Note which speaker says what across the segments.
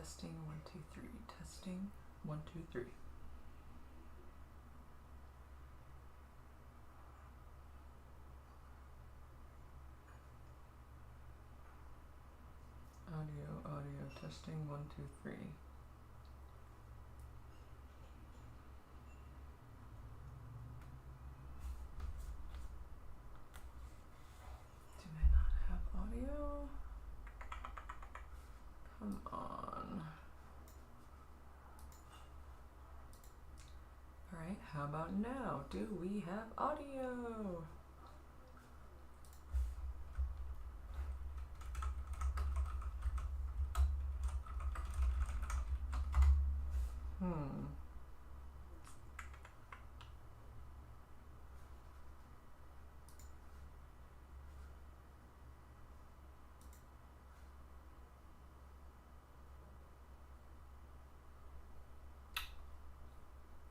Speaker 1: Testing 1 2 3. Testing 1 2 3. Audio testing 1 2 3. Do I not have audio? Come on. Alright, how about now? Do we have audio?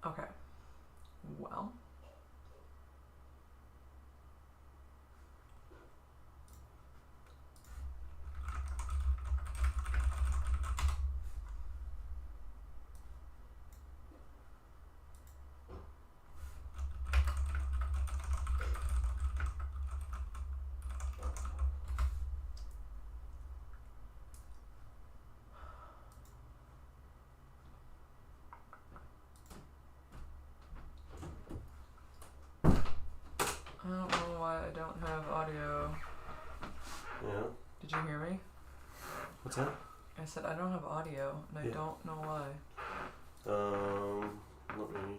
Speaker 1: Okay. Well. I don't know why I don't have audio.
Speaker 2: Yeah.
Speaker 1: Did you hear me?
Speaker 2: What's that?
Speaker 1: I said I don't have audio, and I don't know why.
Speaker 2: Let me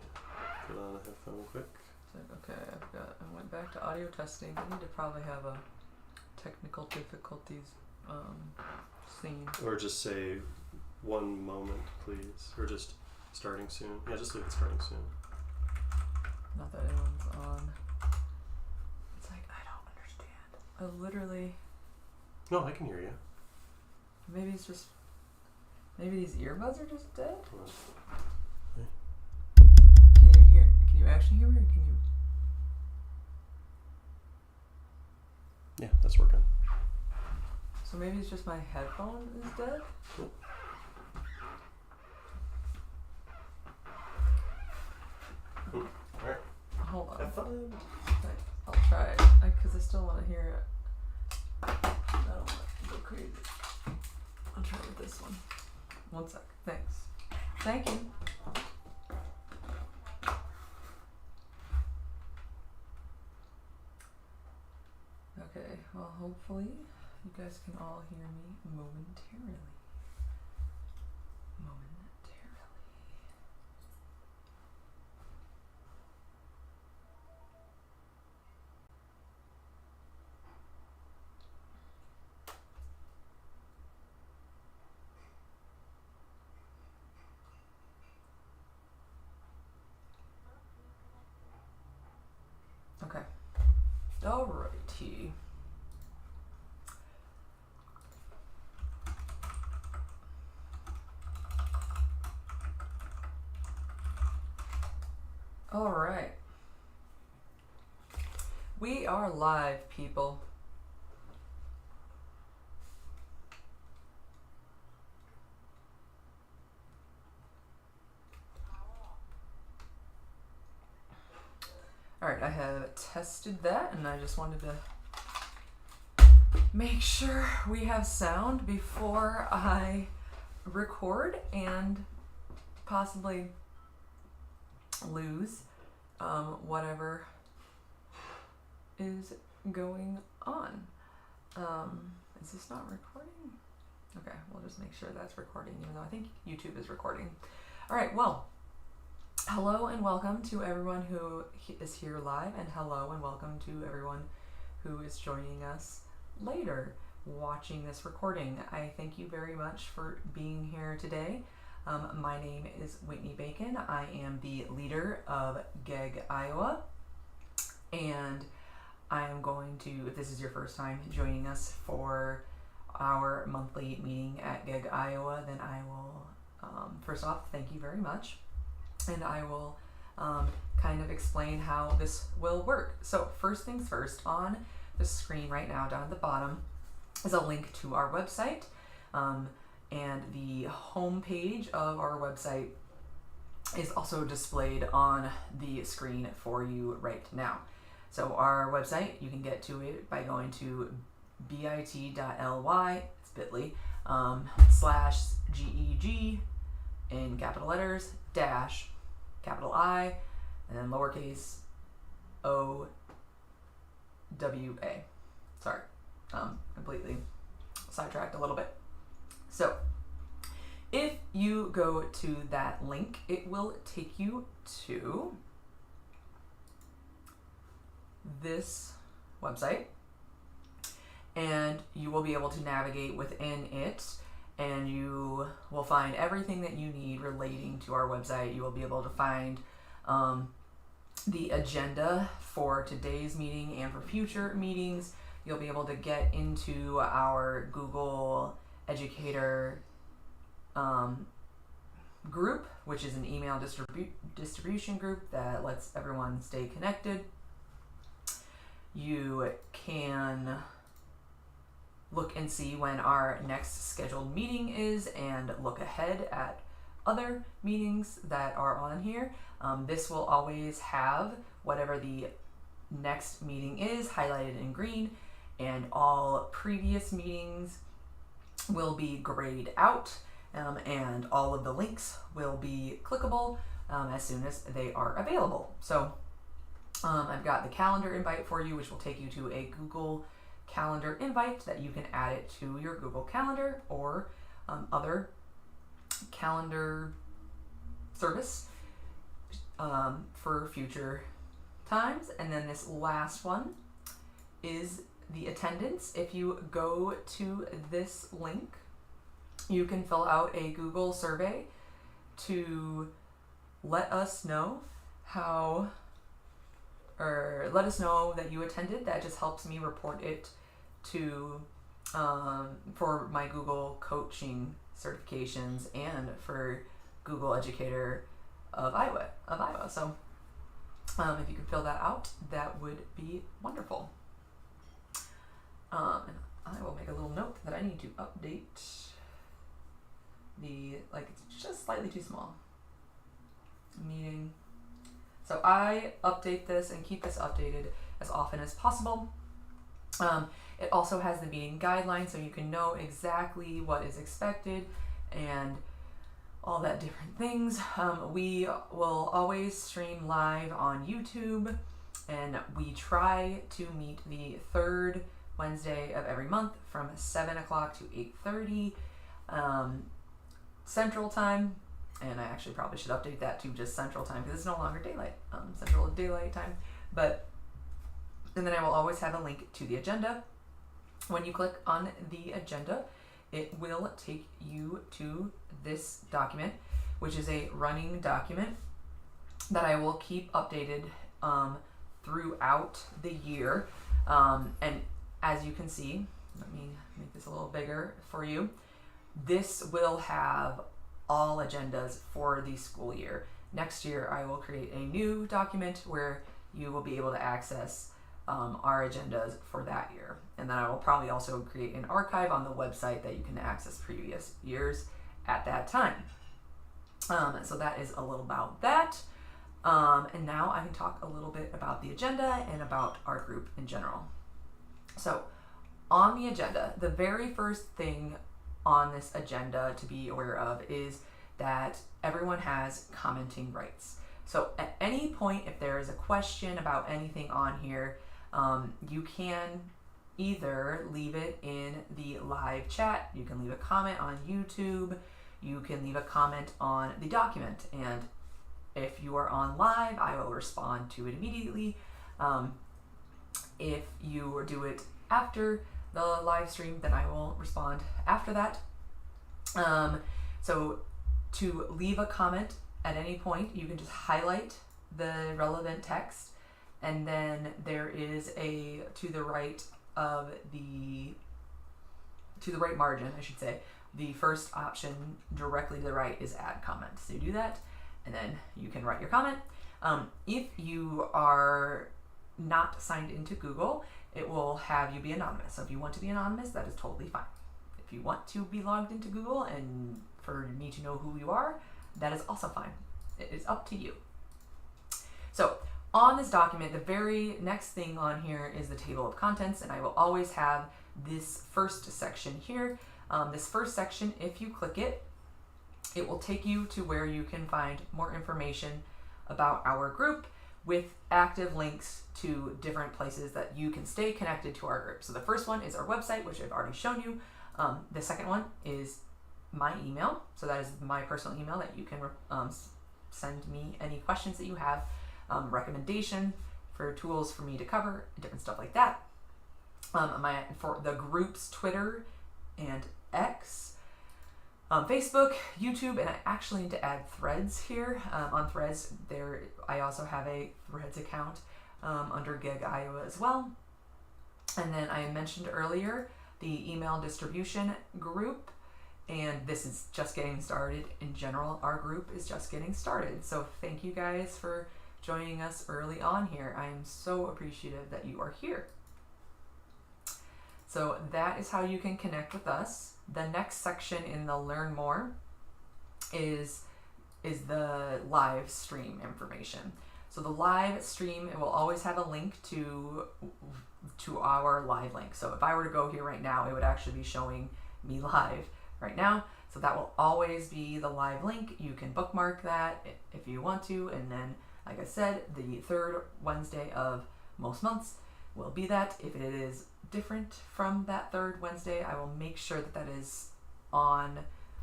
Speaker 2: put on a headphone quick.
Speaker 1: It's like, okay, I went back to audio testing. I need to probably have a technical difficulties scene.
Speaker 2: Or just say 1 moment, please. Or just starting soon. Yeah, just leave it starting soon.
Speaker 1: Not that anyone's on. It's like, I don't understand. I literally...
Speaker 2: No, I can hear you.
Speaker 1: Maybe it's just... Maybe these earbuds are just dead?
Speaker 2: Okay.
Speaker 1: Can you actually hear me, or can you...
Speaker 2: Yeah, that's working.
Speaker 1: So maybe it's just my headphone is dead?
Speaker 2: Cool. Alright.
Speaker 1: Hold on.
Speaker 2: Have fun.
Speaker 1: I'll try it, because I still want to hear it. I don't want to go crazy. I'll try with this one. 1 sec. Thanks. Thank you. Okay, well, hopefully you guys can all hear me momentarily. Okay. Alrighty. Alright. We are live, people. Alright, I have tested that, and I just wanted to make sure we have sound before I record and possibly lose whatever is going on. Is this not recording? Okay, we'll just make sure that's recording, even though I think YouTube is recording. Alright, well, hello and welcome to everyone who is here live, and hello and welcome to everyone who is joining us later watching this recording. I thank you very much for being here today. My name is Whitney Bacon. I am the leader of GEG Iowa, and I am going to, if this is your first time joining us for our monthly meeting at GEG Iowa, then I will, first off, thank you very much. And I will kind of explain how this will work. So first things first, on the screen right now down at the bottom is a link to our website. and the home page of our website is also displayed on the screen for you right now. So our website, you can get to it by going to bit.ly, it's bit.ly, /GEG in capital letters, dash, capital I, and then lowercase OWA. Sorry, completely sidetracked a little bit. So if you go to that link, it will take you to this website, and you will be able to navigate within it, and you will find everything that you need relating to our website. You will be able to find the agenda for today's meeting and for future meetings. You'll be able to get into our Google Educator group, which is an email distribution group that lets everyone stay connected. You can look and see when our next scheduled meeting is and look ahead at other meetings that are on here. This will always have whatever the next meeting is highlighted in green, and all previous meetings will be grayed out, and all of the links will be clickable as soon as they are available. So I've got the calendar invite for you, which will take you to a Google Calendar invite that you can add it to your Google Calendar or other calendar service for future times. And then this last one is the attendance. If you go to this link, you can fill out a Google survey to let us know let us know that you attended. That just helps me report it to for my Google coaching certifications and for Google Educator of Iowa. So if you could fill that out, that would be wonderful. And I will make a little note that I need to update it's just slightly too small. Meeting. So I update this and keep this updated as often as possible. It also has the meeting guidelines, so you can know exactly what is expected and all that different things. We will always stream live on YouTube, and we try to meet the third Wednesday of every month from 7 o'clock to 8:30 Central Time. And I actually probably should update that to just Central Time because it's no longer daylight, Central Daylight Time. And then I will always have a link to the agenda. When you click on the agenda, it will take you to this document, which is a running document that I will keep updated throughout the year. And as you can see, let me make this a little bigger for you. This will have all agendas for the school year. Next year, I will create a new document where you will be able to access our agendas for that year. And then I will probably also create an archive on the website that you can access previous years at that time. So that is a little about that. And now I can talk a little bit about the agenda and about our group in general. So on the agenda, the very first thing on this agenda to be aware of is that everyone has commenting rights. So at any point, if there is a question about anything on here, you can either leave it in the live chat, you can leave a comment on YouTube, you can leave a comment on the document, and if you are on live, I will respond to it immediately. If you do it after the live stream, then I will respond after that. So to leave a comment at any point, you can just highlight the relevant text, and then there is to the right margin, I should say, the first option directly to the right is add comment. So you do that, and then you can write your comment. If you are not signed into Google, it will have you be anonymous. So if you want to be anonymous, that is totally fine. If you want to be logged into Google and for me to know who you are, that is also fine. It is up to you. So on this document, the very next thing on here is the table of contents, and I will always have this first section here. This first section, if you click it, it will take you to where you can find more information about our group with active links to different places that you can stay connected to our group. So the first one is our website, which I've already shown you. The second one is my email. So that is my personal email that you can send me any questions that you have, recommendation for tools for me to cover, different stuff like that. For the group's Twitter and X, Facebook, YouTube, and I actually need to add Threads here. On Threads, I also have a Threads account under GEG Iowa as well. And then I mentioned earlier the email distribution group, and this is just getting started. In general, our group is just getting started. So thank you guys for joining us early on here. I am so appreciative that you are here. So that is how you can connect with us. The next section in the Learn More is the live stream information. So the live stream, it will always have a link to our live link. So if I were to go here right now, it would actually be showing me live right now. So that will always be the live link. You can bookmark that if you want to. And then, like I said, the third Wednesday of most months will be that. If it is different from that third Wednesday, I will make sure that that is on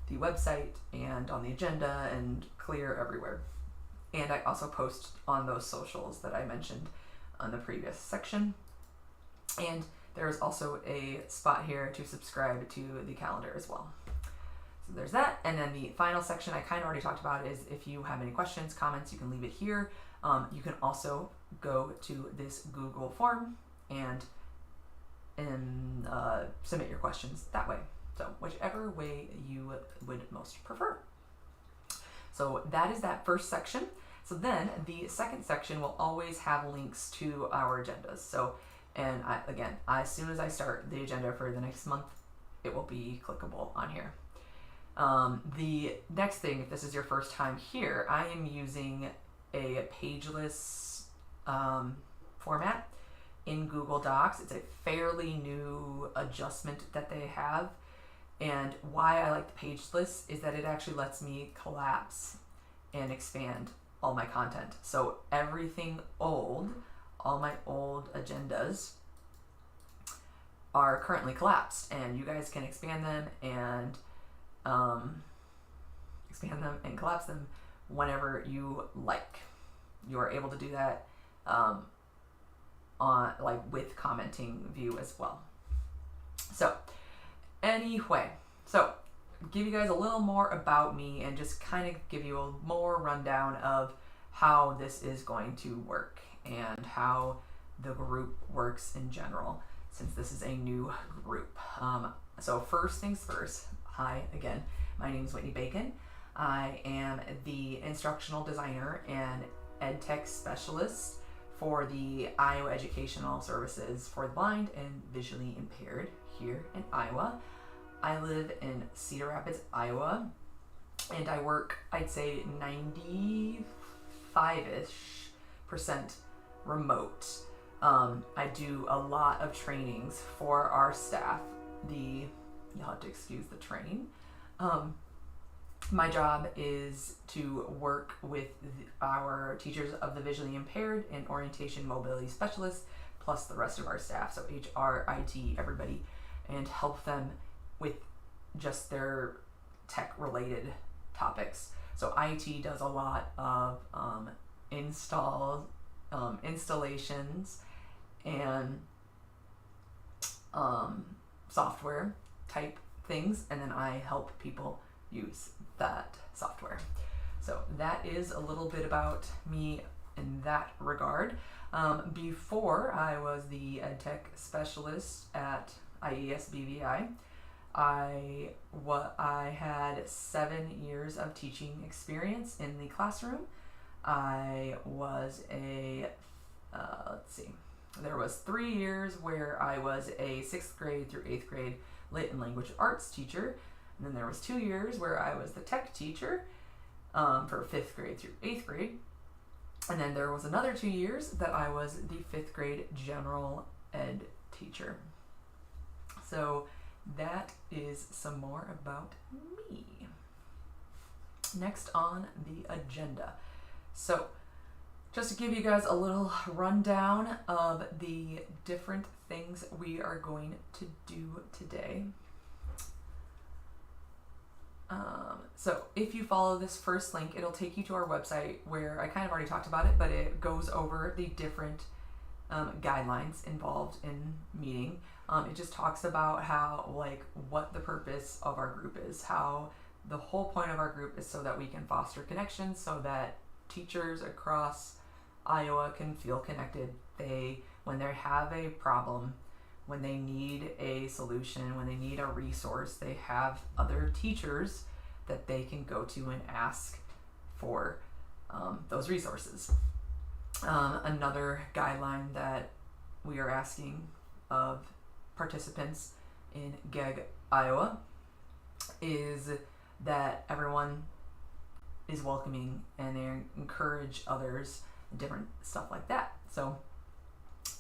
Speaker 1: the website and on the agenda and clear everywhere. And I also post on those socials that I mentioned on the previous section. And there is also a spot here to subscribe to the calendar as well. So there's that. And then the final section I kind of already talked about is if you have any questions, comments, you can leave it here. You can also go to this Google form and submit your questions that way. So whichever way you would most prefer. So that is that first section. So then the second section will always have links to our agendas. So, and as soon as I start the agenda for the next month, it will be clickable on here. The next thing, if this is your first time here, I am using a pageless format in Google Docs. It's a fairly new adjustment that they have. And why I like the pageless is that it actually lets me collapse and expand all my content. So everything old, all my old agendas are currently collapsed, and you guys can expand them and collapse them whenever you like. You are able to do that with commenting view as well. So anyway, so give you guys a little more about me and just kind of give you a more rundown of how this is going to work and how the group works in general, since this is a new group. So first things first, hi again, my name is Whitney Bacon. I am the instructional designer and ed tech specialist for the Iowa Educational Services for the Blind and Visually Impaired here in Iowa. I live in Cedar Rapids, Iowa, and I work, I'd say 95-ish% remote. I do a lot of trainings for our staff. You'll have to excuse the train. My job is to work with our teachers of the visually impaired and orientation mobility specialists, plus the rest of our staff, so HR, IT, everybody, and help them with just their tech-related topics. So IT does a lot of installations and software type things, and then I help people use that software. So that is a little bit about me in that regard. Before I was the EdTech specialist at IES BVI, I had 7 years of teaching experience in the classroom. I was there was 3 years where I was a 6th grade through 8th grade lit and language arts teacher. And then there was 2 years where I was the tech teacher for 5th grade through 8th grade. And then there was another 2 years that I was the 5th grade general ed teacher. So that is some more about me. Next on the agenda. So just to give you guys a little rundown of the different things we are going to do today. So if you follow this first link, it'll take you to our website where I kind of already talked about it, but it goes over the different guidelines involved in meeting. It just talks about how, like, what the purpose of our group is, how the whole point of our group is so that we can foster connections, so that teachers across Iowa can feel connected. When they have a problem, when they need a solution, when they need a resource, they have other teachers that they can go to and ask for those resources. Another guideline that we are asking of participants in GEG Iowa is that everyone is welcoming and they encourage others and different stuff like that. So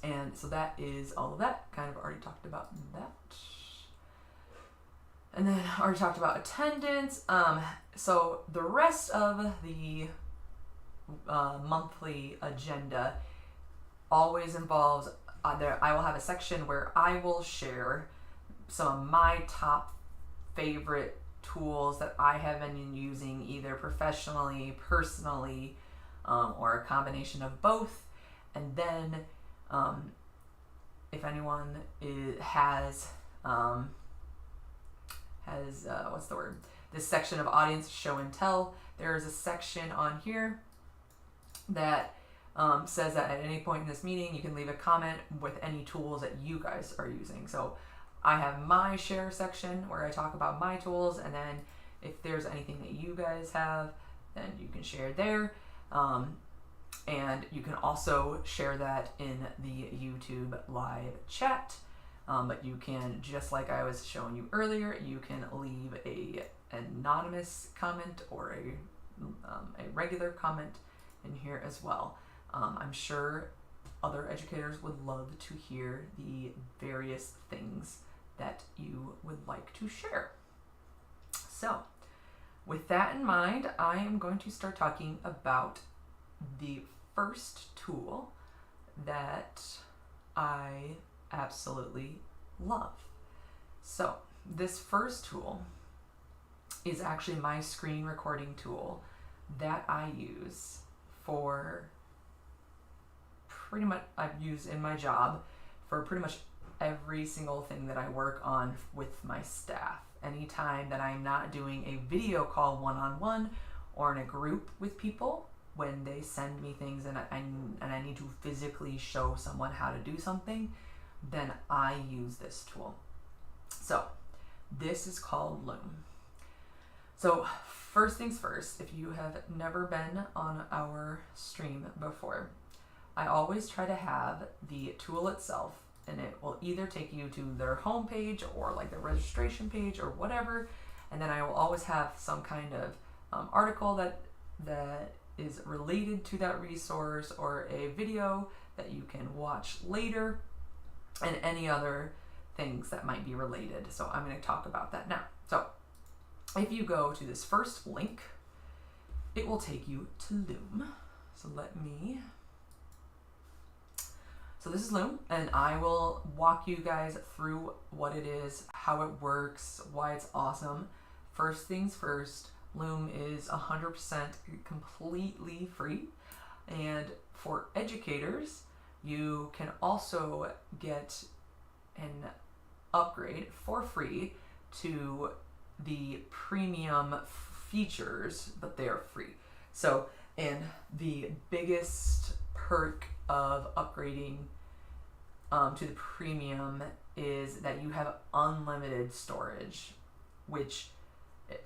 Speaker 1: that is all of that. Kind of already talked about that. And then I already talked about attendance. So the rest of the monthly agenda always involves I will have a section where I will share some of my top favorite tools that I have been using either professionally, personally, or a combination of both. And then if anyone has what's the word? This section of audience show and tell, there is a section on here that says that at any point in this meeting you can leave a comment with any tools that you guys are using. So I have my share section where I talk about my tools, and then if there's anything that you guys have, then you can share there. And you can also share that in the YouTube live chat. But you can, just like I was showing you earlier, you can leave a anonymous comment or a regular comment in here as well. I'm sure other educators would love to hear the various things that you would like to share. So, with that in mind, I am going to start talking about the first tool that I absolutely love. So, this first tool is actually my screen recording tool that I use for pretty much, I've used in my job for pretty much every single thing that I work on with my staff. Anytime that I'm not doing a video call one-on-one or in a group with people, when they send me things and I need to physically show someone how to do something, then I use this tool. So this is called Loom. So first things first, if you have never been on our stream before, I always try to have the tool itself, and it will either take you to their homepage or like their registration page or whatever, and then I will always have some kind of article that is related to that resource, or a video that you can watch later, and any other things that might be related. So I'm going to talk about that now. So if you go to this first link, it will take you to Loom. So this is Loom, and I will walk you guys through what it is, how it works, why it's awesome. First things first, Loom is 100% completely free, and for educators, you can also get an upgrade for free to the premium features, but they are free. So, and the biggest perk of upgrading to the premium is that you have unlimited storage, which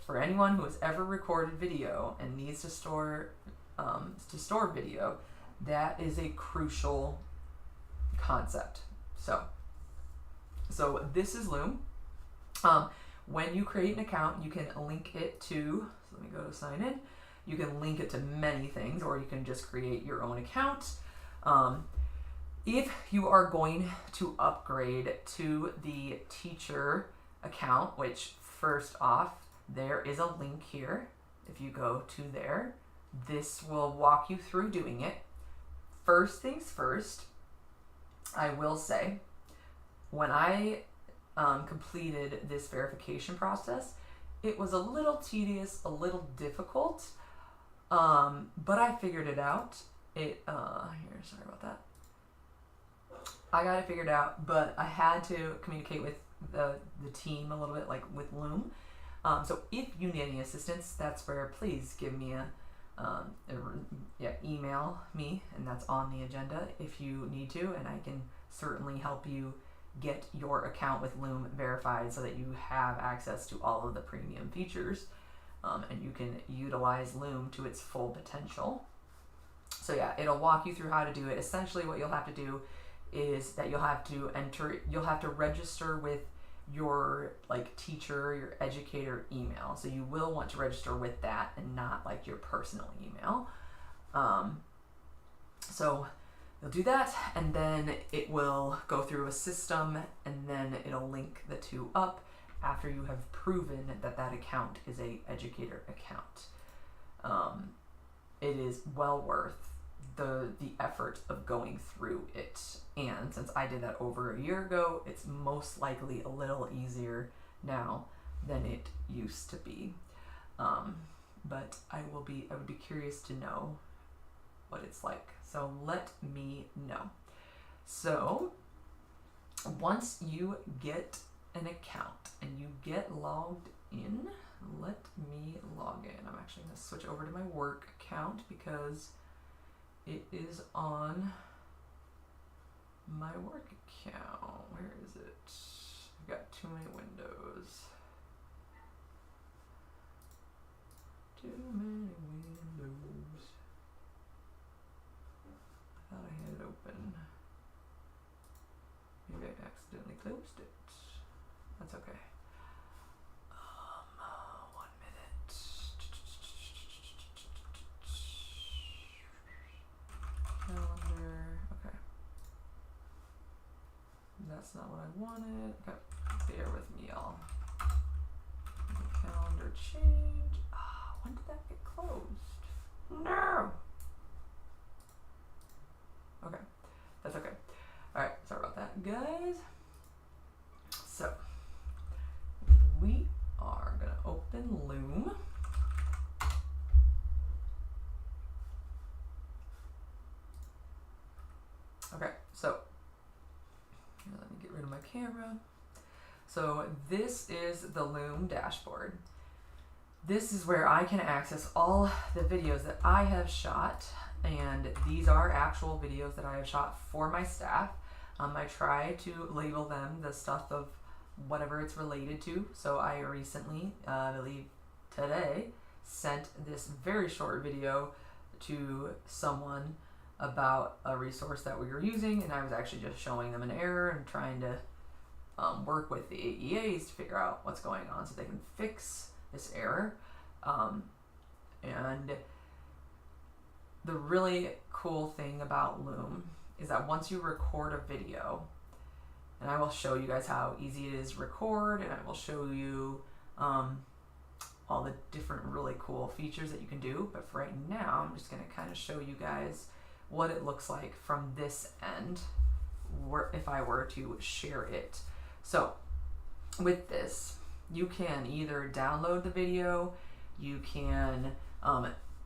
Speaker 1: for anyone who has ever recorded video and needs to store video, that is a crucial concept. So this is Loom. When you create an account, you can link it to, so let me go to sign in. You can link it to many things, or you can just create your own account. If you are going to upgrade to the teacher account, which first off, there is a link here. If you go to there, this will walk you through doing it. First things first, I will say, when I completed this verification process, it was a little tedious, a little difficult, but I figured it out. Sorry about that. I got it figured out, but I had to communicate with the team a little bit, like with Loom. So if you need any assistance, that's where please give me email me, and that's on the agenda if you need to, and I can certainly help you get your account with Loom verified so that you have access to all of the premium features, and you can utilize Loom to its full potential. So yeah, it'll walk you through how to do it. Essentially what you'll have to do is that you'll have to register with your like teacher, your educator email. So you will want to register with that and not like your personal email. So you'll do that, and then it will go through a system, and then it'll link the two up after you have proven that that account is a educator account. It is well worth the effort of going through it, and since I did that over a year ago, it's most likely a little easier now than it used to be. But I would be curious to know what it's like, so let me know. So once you get an account and you get logged in, let me log in. I'm actually going to switch over to my work account because it is on my work account. Where is it? I've got too many windows. Too many windows. I thought I had it open. Maybe I accidentally closed it. That's okay. 1 minute. Calendar. Okay. That's not what I wanted. Okay. Bear with me, y'all. The calendar change. When did that get closed? No! Okay. That's okay. Alright, sorry about that, guys. So, we are going to open Loom. Okay, so let me get rid of my camera. So this is the Loom dashboard. This is where I can access all the videos that I have shot, and these are actual videos that I have shot for my staff. I try to label them the stuff of whatever it's related to. So I recently, I believe today, sent this very short video to someone about a resource that we were using, and I was actually just showing them an error and trying to work with the AEAs to figure out what's going on so they can fix this error. And the really cool thing about Loom is that once you record a video, and I will show you guys how easy it is to record, and I will show you all the different really cool features that you can do, but for right now I'm just going to kind of show you guys what it looks like from this end if I were to share it. So with this, you can either download the video, you can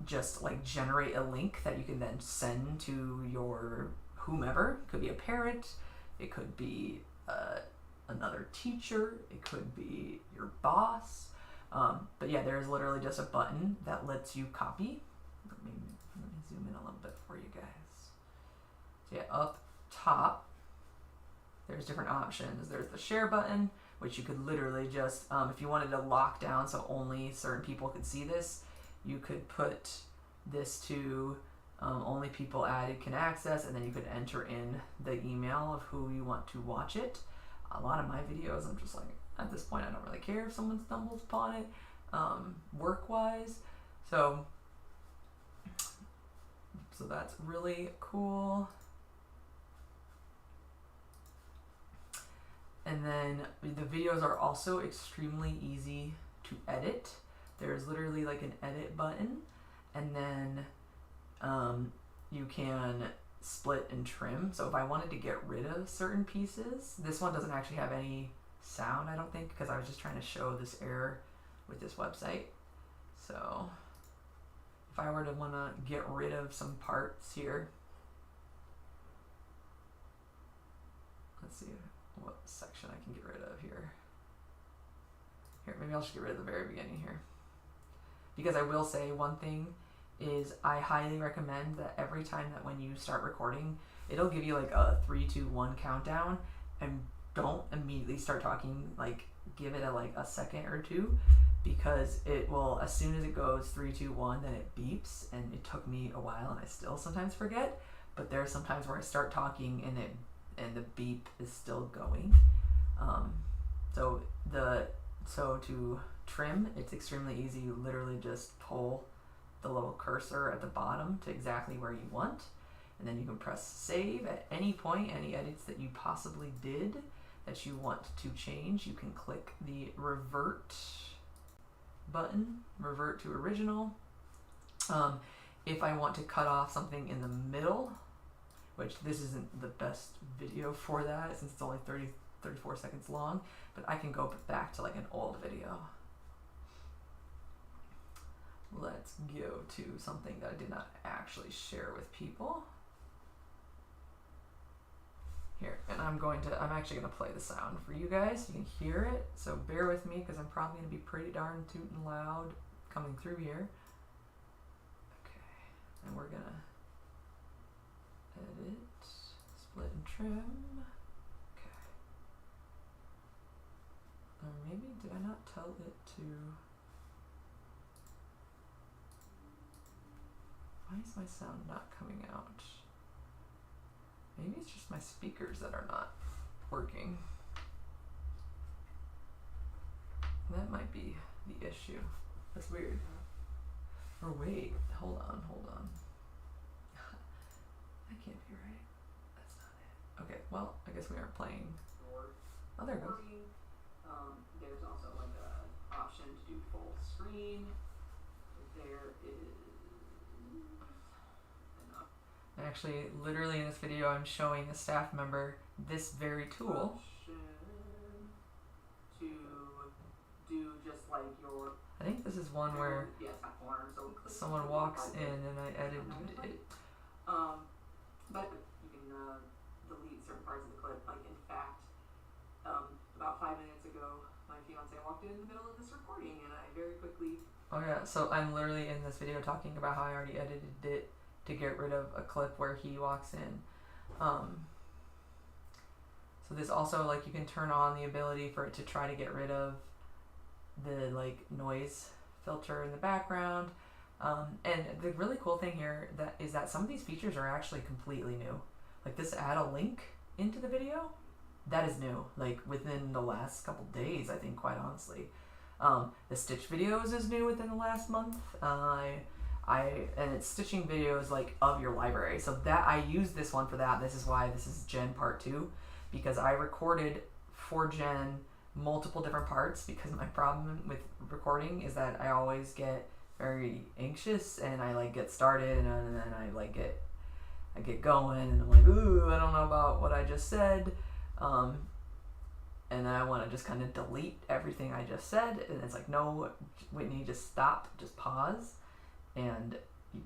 Speaker 1: just like generate a link that you can then send to your whomever. It could be a parent, it could be another teacher, it could be your boss. But yeah, there's literally just a button that lets you copy. Let me zoom in a little bit for you guys. So yeah, up top, there's different options. There's the share button, which you could literally just, if you wanted to lock down so only certain people could see this, you could put this to only people added can access, and then you could enter in the email of who you want to watch it. A lot of my videos, I'm just like, at this point I don't really care if someone stumbles upon it, work-wise. So that's really cool. And then the videos are also extremely easy to edit. There's literally like an edit button, and then you can split and trim. So if I wanted to get rid of certain pieces, this one doesn't actually have any sound, I don't think, because I was just trying to show this error with this website. So if I were to want to get rid of some parts here, let's see what section I can get rid of here. Here, maybe I'll just get rid of the very beginning here. Because I will say one thing is I highly recommend that every time that when you start recording, it'll give you like a 3, 2, 1 countdown, and don't immediately start talking. Like, give it a second or two, because it will, as soon as it goes 3, 2, 1, then it beeps. And it took me a while and I still sometimes forget, but there are some times where I start talking and the beep is still going. So to trim, it's extremely easy. You literally just pull the little cursor at the bottom to exactly where you want, and then you can press save at any point. Any edits that you possibly did that you want to change, you can click the revert button, revert to original. If I want to cut off something in the middle, which this isn't the best video for that since it's only 34 seconds long, but I can go back to like an old video. Let's go to something that I did not actually share with people. Here, and I'm actually gonna play the sound for you guys. You can hear it, so bear with me because I'm probably gonna be pretty darn tootin' loud coming through here. Okay, and we're gonna edit, split and trim. Okay. Or maybe, did I not tell it to... Why is my sound not coming out? Maybe it's just my speakers that are not working. That might be the issue. That's weird. Or wait, hold on. That can't be right. That's not it. Okay, well, I guess we aren't playing. Oh, there it goes.
Speaker 3: There's also like an option to do full screen. There is enough.
Speaker 1: Actually, literally in this video, I'm showing a staff member this very tool.
Speaker 3: To do just like your...
Speaker 1: I think this is one where someone walks in and I edited it.
Speaker 3: But you can delete certain parts of the clip. Like, in fact, about 5 minutes ago, my fiance walked in the middle of this recording, and I very quickly...
Speaker 1: Oh yeah, so I'm literally in this video talking about how I already edited it to get rid of a clip where he walks in. So this also, like, you can turn on the ability for it to try to get rid of the like noise filter in the background. And the really cool thing here is that some of these features are actually completely new. Like this add a link into the video, that is new, like within the last couple days, I think, quite honestly. The stitch videos is new within the last month. And it's stitching videos like of your library. So that I use this one for that. This is why this is Gen Part 2, because I recorded for Gen multiple different parts, because my problem with recording is that I always get very anxious and I like get started and then I get going and I'm like, ooh, I don't know about what I just said. And then I want to just kind of delete everything I just said, and it's like, no, Whitney, just stop, just pause, and you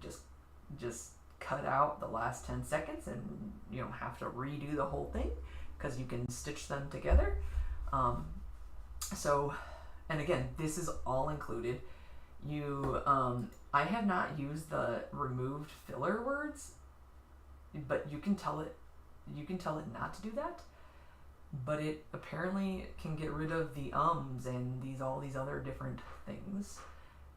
Speaker 1: just cut out the last 10 seconds, and you don't have to redo the whole thing because you can stitch them together. So, and again, this is all included. I have not used the removed filler words, but you can tell it not to do that. But it apparently can get rid of the ums and all these other different things,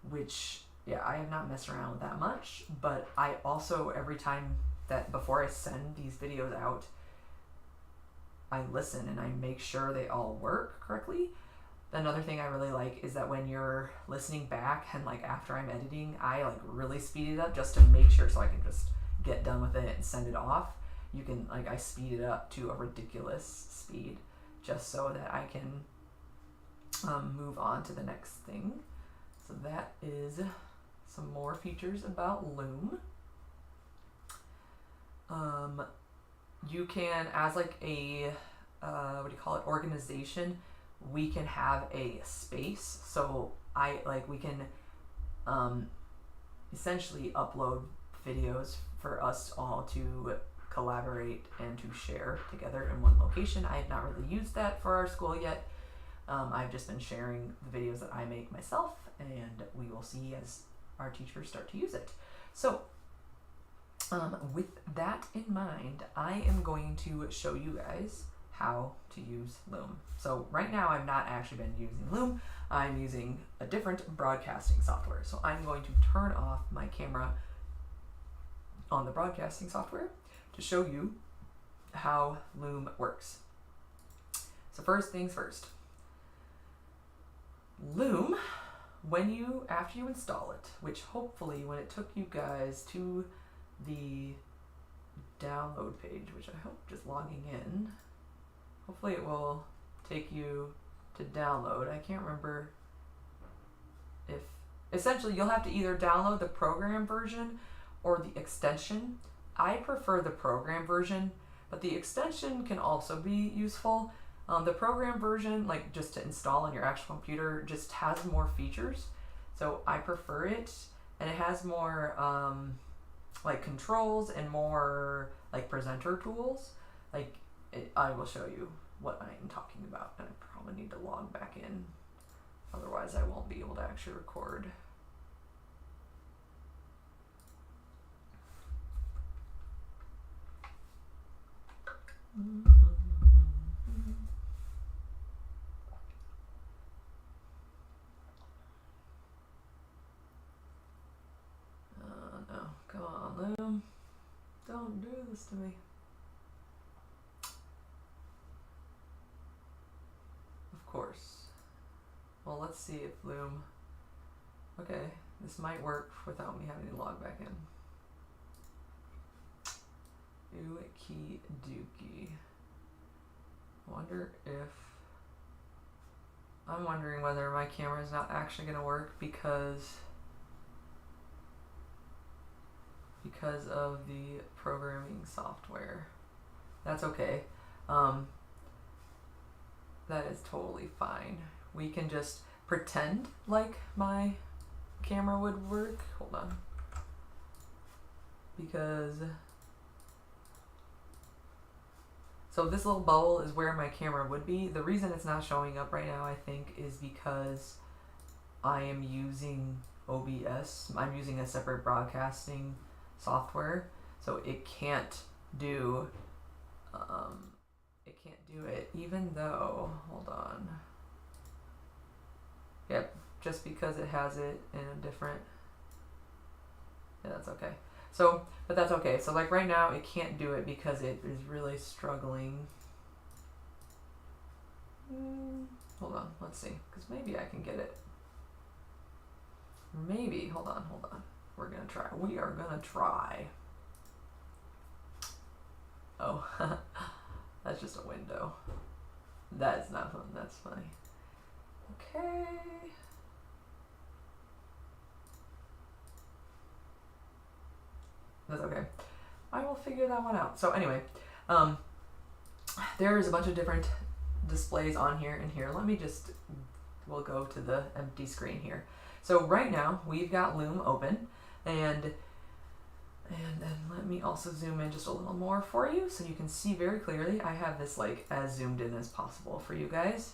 Speaker 1: which, yeah, I have not messed around with that much. But I also, every time that before I send these videos out, I listen and I make sure they all work correctly. another thing I really like is that when you're listening back and like after I'm editing, I like really speed it up just to make sure so I can just get done with it and send it off. You can like I speed it up to a ridiculous speed just so that I can move on to the next thing. So that is some more features about Loom. You can, as like a organization, we can have a space. So we can essentially upload videos for us all to collaborate and to share together in one location. I have not really used that for our school yet. I've just been sharing the videos that I make myself, and we will see as our teachers start to use it. So with that in mind, I am going to show you guys how to use Loom. So right now I've not actually been using Loom. I'm using a different broadcasting software. So I'm going to turn off my camera on the broadcasting software to show you how Loom works. So first things first. Loom, after you install it, which hopefully when it took you guys to the download page, which I hope just logging in, hopefully it will take you to download. I can't remember if, essentially you'll have to either download the program version or the extension. I prefer the program version, but the extension can also be useful. The program version, like just to install on your actual computer, just has more features. So I prefer it, and it has more like controls and more like presenter tools. I will show you what I am talking about, and I probably need to log back in. Otherwise I won't be able to actually record. No, come on, Loom. Don't do this to me. Of course. Well, let's see if Loom... Okay, this might work without me having to log back in. Ookie dookie. I'm wondering whether my camera is not actually going to work because of the programming software. That's okay. That is totally fine. We can just pretend like my camera would work. Hold on. So this little bubble is where my camera would be. The reason it's not showing up right now, I think, is because I am using OBS. I'm using a separate broadcasting software, so it can't do it, even though, hold on. Yep, just because it has it in a different, yeah, that's okay. So, but that's okay. So like right now it can't do it because it is really struggling. Hold on, let's see, because maybe I can get it. Maybe, hold on. We are gonna try. Oh, that's just a window. That's not fun, that's funny. Okay. That's okay. I will figure that one out. So anyway, there's a bunch of different displays on here and here. We'll go to the empty screen here. So right now we've got Loom open, and then let me also zoom in just a little more for you so you can see very clearly. I have this like as zoomed in as possible for you guys.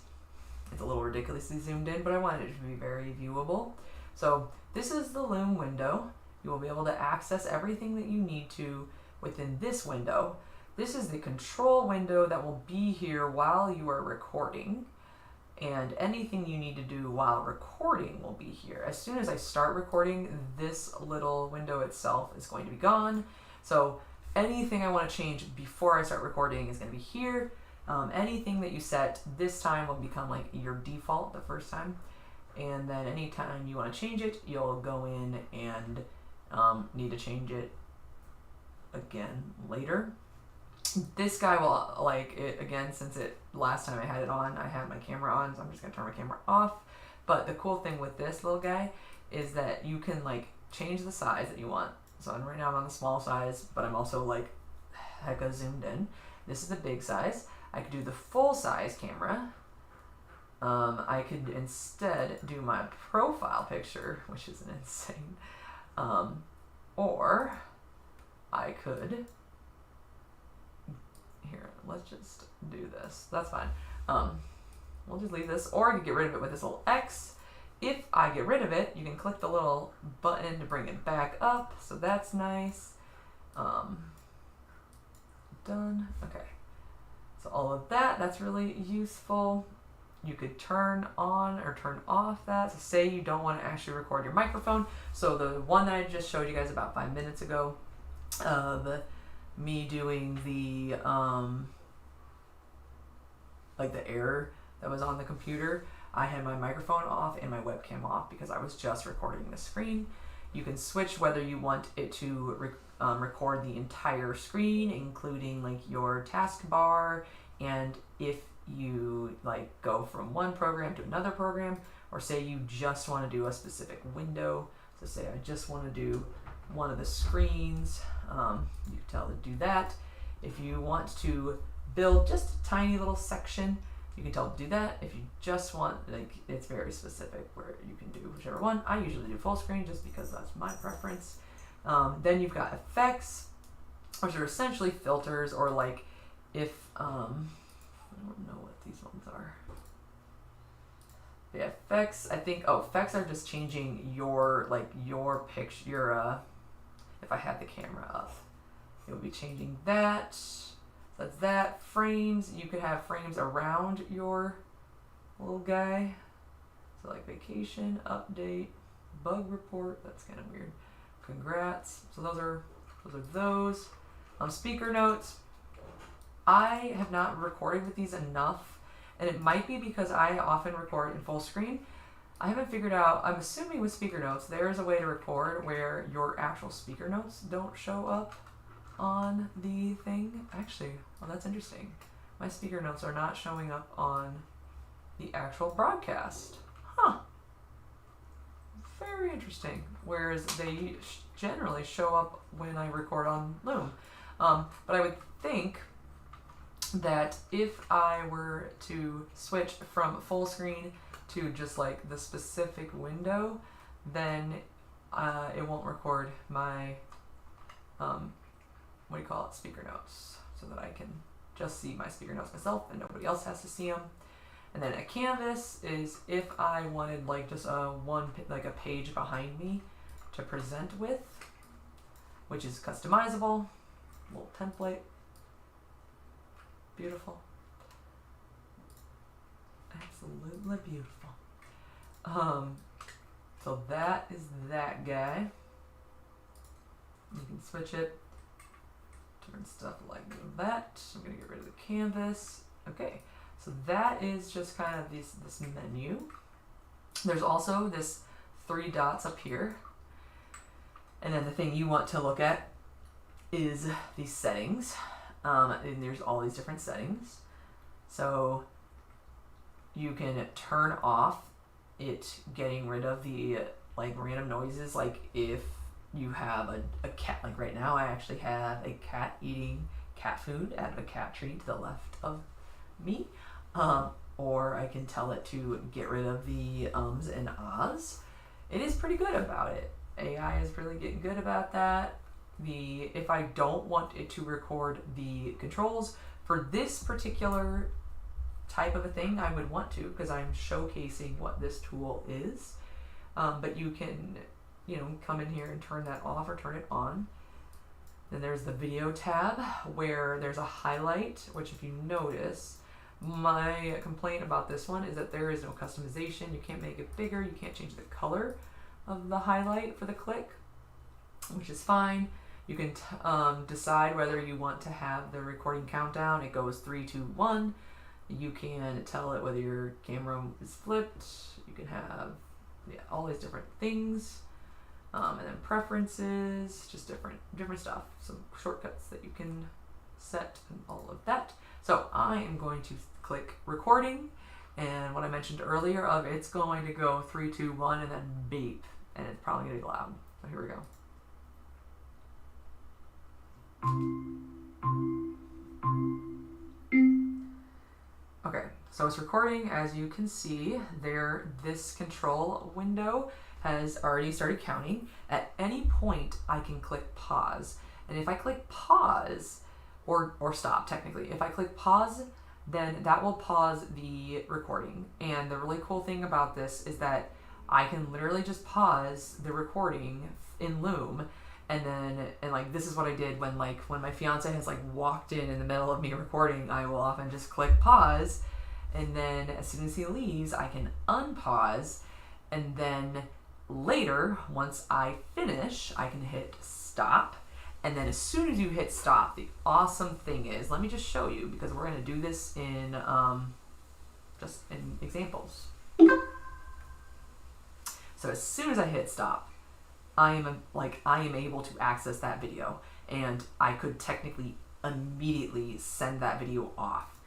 Speaker 1: It's a little ridiculously zoomed in, but I wanted it to be very viewable. So this is the Loom window. You will be able to access everything that you need to within this window. This is the control window that will be here while you are recording, and anything you need to do while recording will be here. As soon as I start recording, this little window itself is going to be gone. So anything I want to change before I start recording is going to be here. anything that you set this time will become like your default the first time, and then anytime you want to change it, you'll go in and need to change it again later. This guy will like it again, since last time I had it on, I had my camera on, so I'm just gonna turn my camera off. But the cool thing with this little guy is that you can like change the size that you want. So right now I'm on the small size, but I'm also like hecka zoomed in. This is the big size. I could do the full size camera. I could instead do my profile picture, which is insane. Or I could, here, let's just do this. That's fine. We'll just leave this, or I could get rid of it with this little X. If I get rid of it, you can click the little button to bring it back up, so that's nice. Done. Okay. So all of that's really useful. You could turn on or turn off that. So say you don't want to actually record your microphone. So the one that I just showed you guys about 5 minutes ago of me doing the like the error that was on the computer, I had my microphone off and my webcam off because I was just recording the screen. You can switch whether you want it to record the entire screen, including like your taskbar, and if you like go from one program to another program, or say you just want to do a specific window. So say I just want to do one of the screens, you can tell it to do that. If you want to build just a tiny little section, you can tell it to do that. If you just want, like, it's very specific where you can do whichever one. I usually do full screen just because that's my preference. Then you've got effects, which are essentially filters, or like if, I don't know what these ones are. Yeah, effects, I think, effects are just changing your picture, if I had the camera up. It would be changing that. So that's that. Frames, you could have frames around your little guy. So like vacation, update, bug report, that's kind of weird. Congrats. So those are those. Speaker notes. I have not recorded with these enough, and it might be because I often record in full screen. I haven't figured out, I'm assuming with speaker notes, there's a way to record where your actual speaker notes don't show up on the thing. Actually, well, that's interesting. My speaker notes are not showing up on the actual broadcast. Huh. Very interesting. Whereas they generally show up when I record on Loom. But I would think that if I were to switch from full screen to just like the specific window, then it won't record my speaker notes, so that I can just see my speaker notes myself and nobody else has to see them. And then a canvas is if I wanted like just a page behind me to present with, which is customizable, little template. Beautiful. Absolutely beautiful. So that is that guy. You can switch it, turn stuff like that. I'm gonna get rid of the canvas. Okay, so that is just kind of this menu. There's also this 3 dots up here. And then the thing you want to look at is these settings. And there's all these different settings. So you can turn off it getting rid of the like random noises, like if you have a cat, like right now I actually have a cat eating cat food out of a cat tree to the left of me. Or I can tell it to get rid of the ums and ahs. It is pretty good about it. AI is really getting good about that. If I don't want it to record the controls for this particular type of a thing, I would want to, because I'm showcasing what this tool is. But you can, come in here and turn that off or turn it on. Then there's the video tab where there's a highlight, which if you notice, my complaint about this one is that there is no customization. You can't make it bigger. You can't change the color of the highlight for the click, which is fine. You can decide whether you want to have the recording countdown. It goes 3, 2, 1. You can tell it whether your camera is flipped. You can have all these different things. And then preferences, just different stuff. Some shortcuts that you can set and all of that. So I am going to click recording, and what I mentioned earlier of it's going to go 3, 2, 1 and then beep, and it's probably gonna be loud. So here we go. Okay, so it's recording. As you can see there, this control window has already started counting. At any point I can click pause, and if I click pause or stop, technically if I click pause, then that will pause the recording. And the really cool thing about this is that I can literally just pause the recording in Loom, and like this is what I did when my fiance has like walked in the middle of me recording. I will often just click pause, and then as soon as he leaves I can unpause, and then later once I finish I can hit stop. And then as soon as you hit stop, the awesome thing is, let me just show you, because we're going to do this in just in examples. So as soon as I hit stop, I am able to access that video, and I could technically immediately send that video off.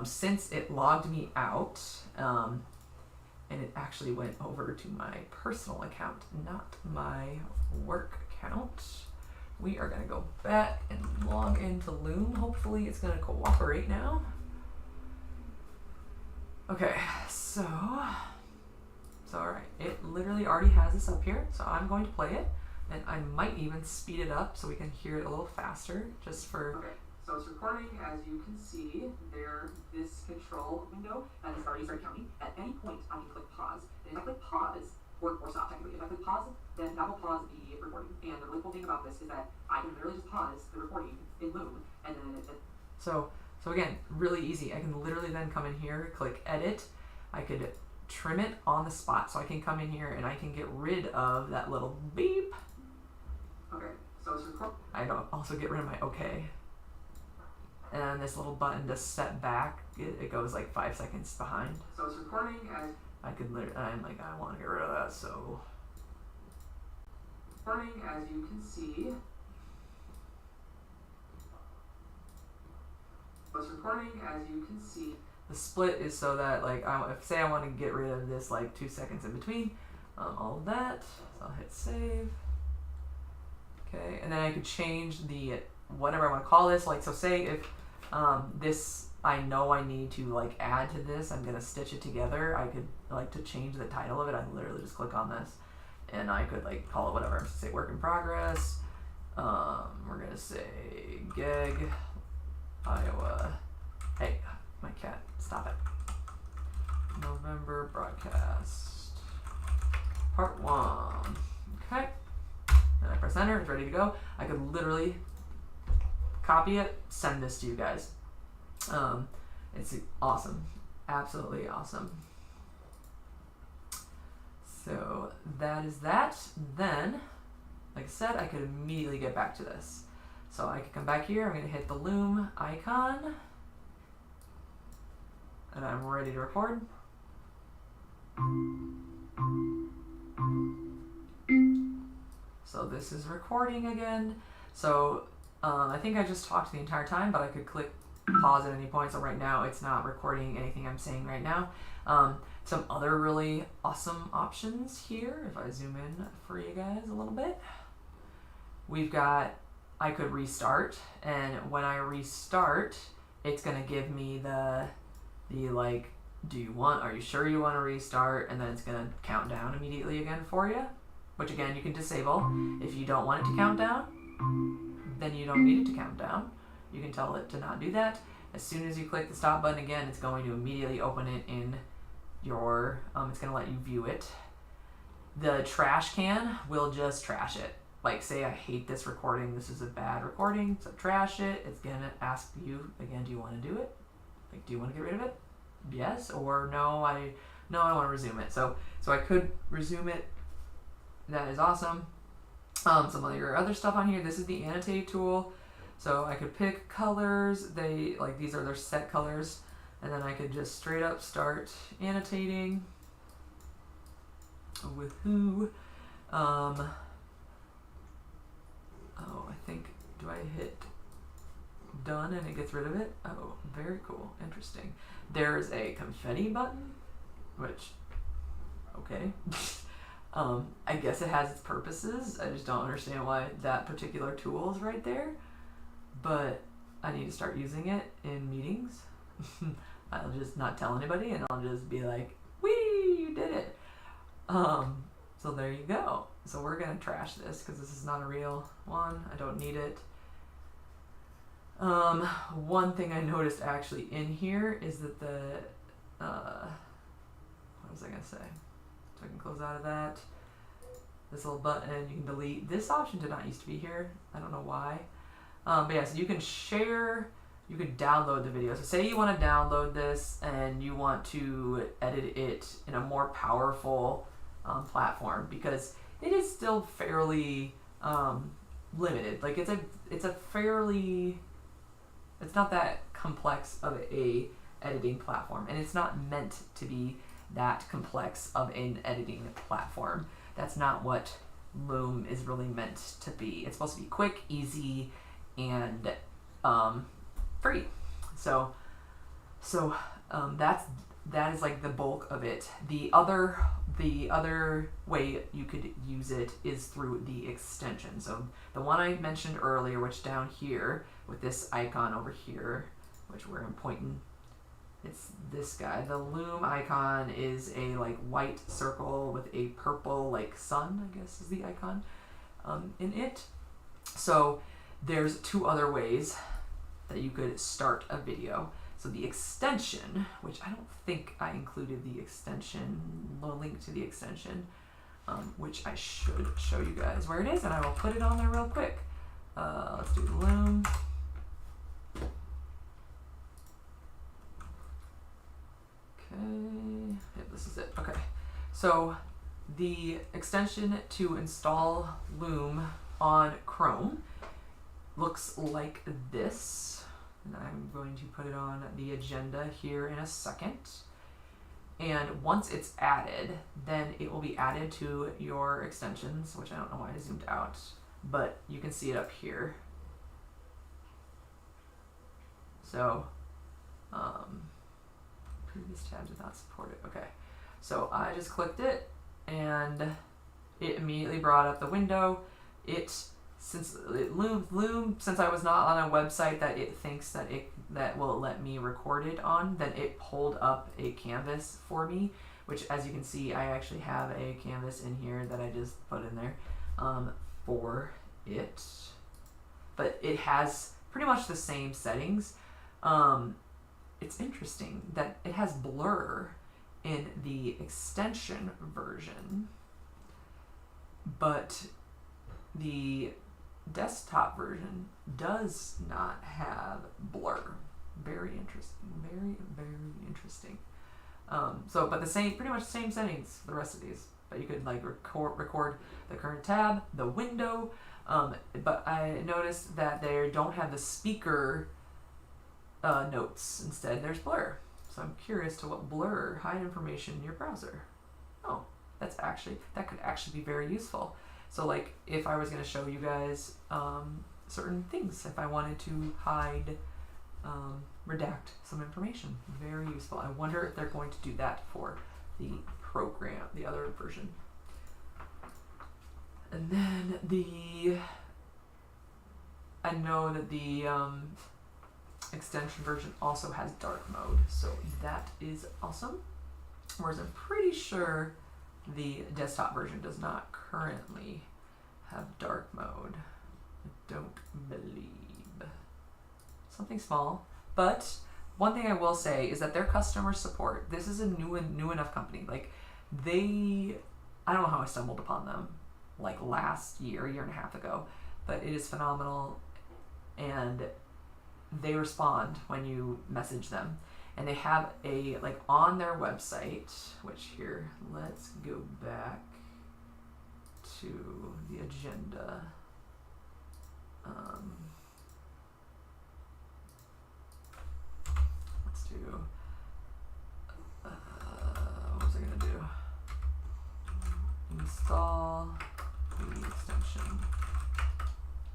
Speaker 1: Since it logged me out, and it actually went over to my personal account, not my work account. We are going to go back and log into Loom. Hopefully it's going to cooperate now. Okay, so alright, it literally already has this up here, so I'm going to play it, and I might even speed it up so we can hear it a little faster, just for... Okay, so it's recording. As you can see there, this control window has already started counting. At any point I can click pause, and if I click pause, or stop technically. If I click pause, then that will pause the recording. And the really cool thing about this is that I can literally just pause the recording in Loom, and then So again, really easy. I can literally then come in here, click edit. I could trim it on the spot, so I can come in here and I can get rid of that little beep. Okay, so it's recording. I don't also get rid of my okay. And then this little button to step back, it goes like 5 seconds behind. So it's recording as I could literally, I'm like, I want to get rid of that, so. Recording, as you can see. It's recording, as you can see. The split is so that, like, say I want to get rid of this, like, 2 seconds in between, all of that. So I'll hit save. Okay, and then I could change the, whatever I want to call this. Like, so say if this, I know I need to like add to this, I'm gonna stitch it together. I could like to change the title of it. I literally just click on this, and I could like call it whatever. Say work in progress. We're gonna say GEG Iowa. Hey, my cat, stop it. November broadcast part 1. Okay, and I press enter. It's ready to go. I could literally copy it, send this to you guys. It's awesome, absolutely awesome. So that is that. Then, like I said, I could immediately get back to this. So I could come back here, I'm gonna hit the Loom icon, and I'm ready to record. So this is recording again. So I think I just talked the entire time, but I could click pause at any point. So right now it's not recording anything I'm saying right now. Some other really awesome options here, if I zoom in for you guys a little bit. We've got, I could restart, and when I restart, it's gonna give me the like, are you sure you want to restart? And then it's gonna count down immediately again for you, which again you can disable. If you don't want it to count down, then you don't need it to count down. You can tell it to not do that. As soon as you click the stop button again, it's going to immediately open it in your, it's going to let you view it. The trash can will just trash it. Like, say I hate this recording, this is a bad recording, so trash it. It's going to ask you, again, do you want to do it? Like, do you want to get rid of it? Yes, or no, I want to resume it. So I could resume it. That is awesome. Some of your other stuff on here. This is the annotate tool. So I could pick colors. These are their set colors. And then I could just straight up start annotating. Woohoo. Oh, I think, do I hit done and it gets rid of it? Oh, very cool. Interesting. There's a confetti button, which, okay. I guess it has its purposes. I just don't understand why that particular tool is right there. But I need to start using it in meetings. I'll just not tell anybody and I'll just be like, whee, you did it. So there you go. So we're going to trash this because this is not a real one. I don't need it. One thing I noticed actually in here is that what was I going to say? So I can close out of that. This little button, you can delete. This option did not used to be here. I don't know why. But yeah, so you can share, you can download the video. So say you want to download this and you want to edit it in a more powerful platform, because it is still fairly limited. Like it's a fairly, it's not that complex of a editing platform, and it's not meant to be that complex of an editing platform. That's not what Loom is really meant to be. It's supposed to be quick, easy, and free. So that is like the bulk of it. The other way you could use it is through the extension. So the one I mentioned earlier, which down here with this icon over here, which where I'm pointing, it's this guy. The Loom icon is a like white circle with a purple like sun, I guess is the icon in it. So there's two other ways that you could start a video. So the extension, which I don't think I included the extension, the link to the extension, which I should show you guys where it is, and I will put it on there real quick. Let's do Loom. Okay, yep, this is it. Okay, so the extension to install Loom on Chrome looks like this, and I'm going to put it on the agenda here in a second. And once it's added, then it will be added to your extensions, which I don't know why I zoomed out, but you can see it up here. So, previous tab did not support it. Okay, so I just clicked it, and it immediately brought up the window. Since I was not on a website that it thinks that will let me record it on, then it pulled up a canvas for me, which, as you can see, I actually have a canvas in here that I just put in there for it. But it has pretty much the same settings. It's interesting that it has blur in the extension version, but the desktop version does not have blur. Very interesting. Very, very interesting. But pretty much the same settings for the rest of these. But you could like record the current tab, the window. But I noticed that they don't have the speaker notes. Instead, there's blur. So I'm curious to what blur, hide information in your browser. Oh, that could actually be very useful. So like if I was going to show you guys certain things, if I wanted to hide, redact some information, very useful. I wonder if they're going to do that for the program, the other version. And then I know that the extension version also has dark mode, so that is awesome. Whereas I'm pretty sure the desktop version does not currently have dark mode. I don't believe. Something small. But one thing I will say is that their customer support, this is a new enough company. Like I don't know how I stumbled upon them like last year, a year and a half ago, but it is phenomenal, and they respond when you message them. And they have on their website, which here, let's go back to the agenda. Let's do, what was I going to do? Install the extension.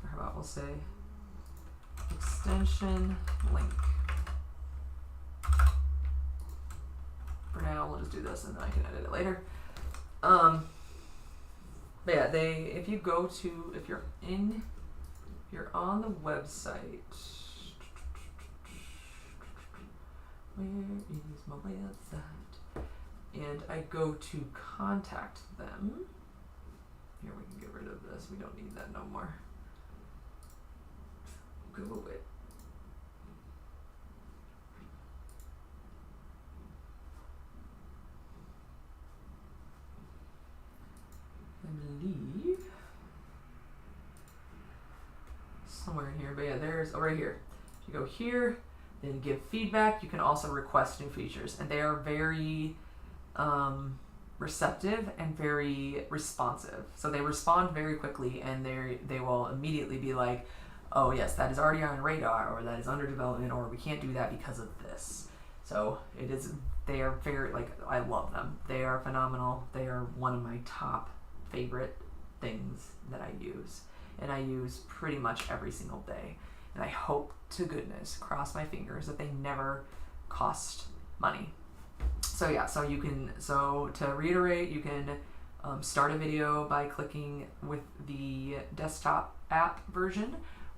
Speaker 1: Or how about we'll say extension link. For now, we'll just do this and then I can edit it later. But yeah, if you go to, if you're on the website. Where is my website? And I go to contact them. Here, we can get rid of this. We don't need that no more. Go away. I believe somewhere in here, but yeah, there's right here. You go here, then give feedback. You can also request new features, and they are very receptive and very responsive. So they respond very quickly, and they will immediately be like, oh yes, that is already on radar, or that is under development, or we can't do that because of this. So they are very, like, I love them. They are phenomenal. They are one of my top favorite things that I use, and I use pretty much every single day. And I hope to goodness, cross my fingers, that they never cost money. So yeah, so to reiterate, you can start a video by clicking with the desktop app version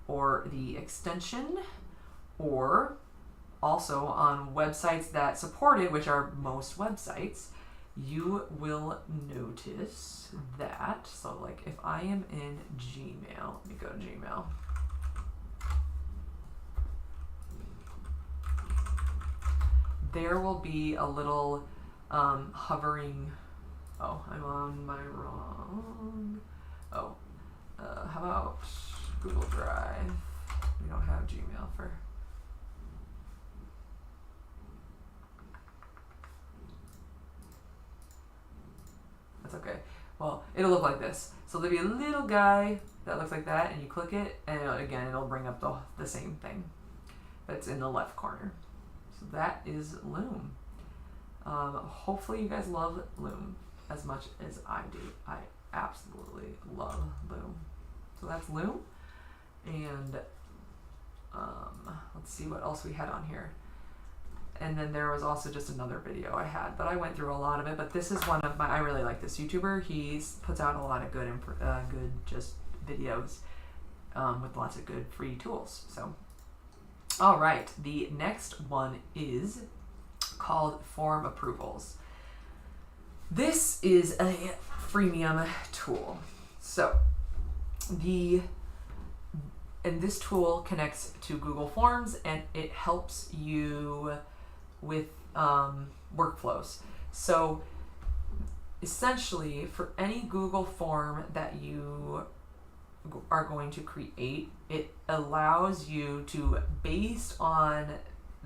Speaker 1: or the extension, or also on websites that support it, which are most websites, you will notice that, so like if I am in Gmail, let me go to Gmail. There will be a little hovering, oh, I'm on my wrong, oh, how about Google Drive? We don't have Gmail for, that's okay. Well, it'll look like this. So there'll be a little guy that looks like that, and you click it, and it'll bring up the same thing that's in the left corner. So that is Loom. Hopefully you guys love Loom as much as I do. I absolutely love Loom. So that's Loom. And let's see what else we had on here. And then there was also just another video I had, but I went through a lot of it. But this is one of I really like this YouTuber. He puts out a lot of good just videos with lots of good free tools. So, all right, the next one is called Form Approvals. This is a freemium tool. So, and this tool connects to Google Forms, and it helps you with workflows. So essentially, for any Google form that you are going to create, it allows you to, based on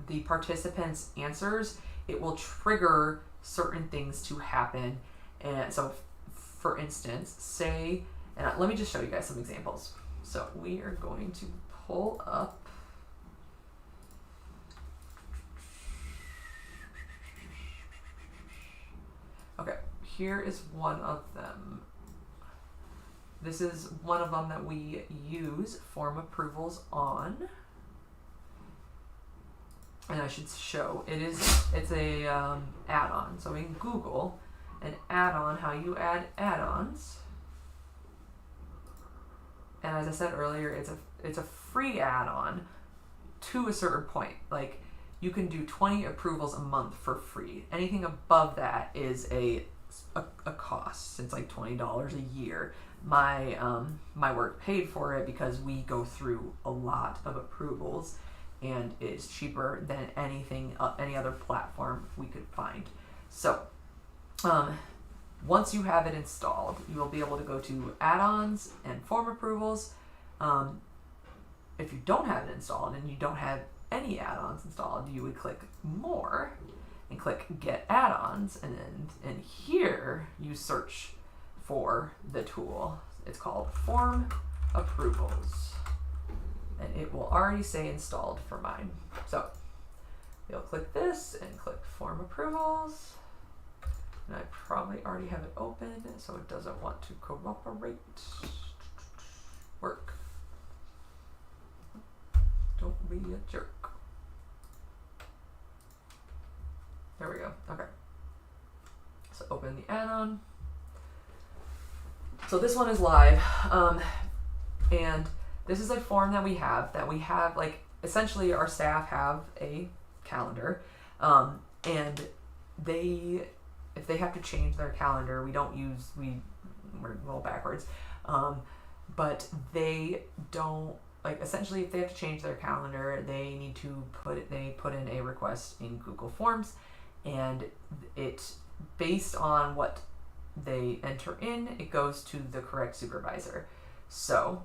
Speaker 1: the participants' answers, it will trigger certain things to happen. And so, for instance, say, and let me just show you guys some examples. So we are going to pull up okay, here is one of them. This is one of them that we use form approvals on. And I should show, it's a add-on. So in Google, an add-on, how you add add-ons. And as I said earlier, it's a free add-on to a certain point. Like, you can do 20 approvals a month for free. Anything above that is a cost. It's like $20 a year. My work paid for it because we go through a lot of approvals, and it's cheaper than any other platform we could find. So, once you have it installed, you will be able to go to add-ons and form approvals. If you don't have it installed and you don't have any add-ons installed, you would click more and click get add-ons, and here you search for the tool. It's called Form Approvals. And it will already say installed for mine. So you'll click this and click Form Approvals. And I probably already have it open, so it doesn't want to cooperate. Work. Don't be a jerk. There we go. Okay. So open the add-on. So this one is live. And this is a form that we have like essentially our staff have a calendar. And if they have to change their calendar, we're a little backwards. But they don't, like, essentially if they have to change their calendar, they need to put in a request in Google Forms, and it, based on what they enter in, it goes to the correct supervisor. So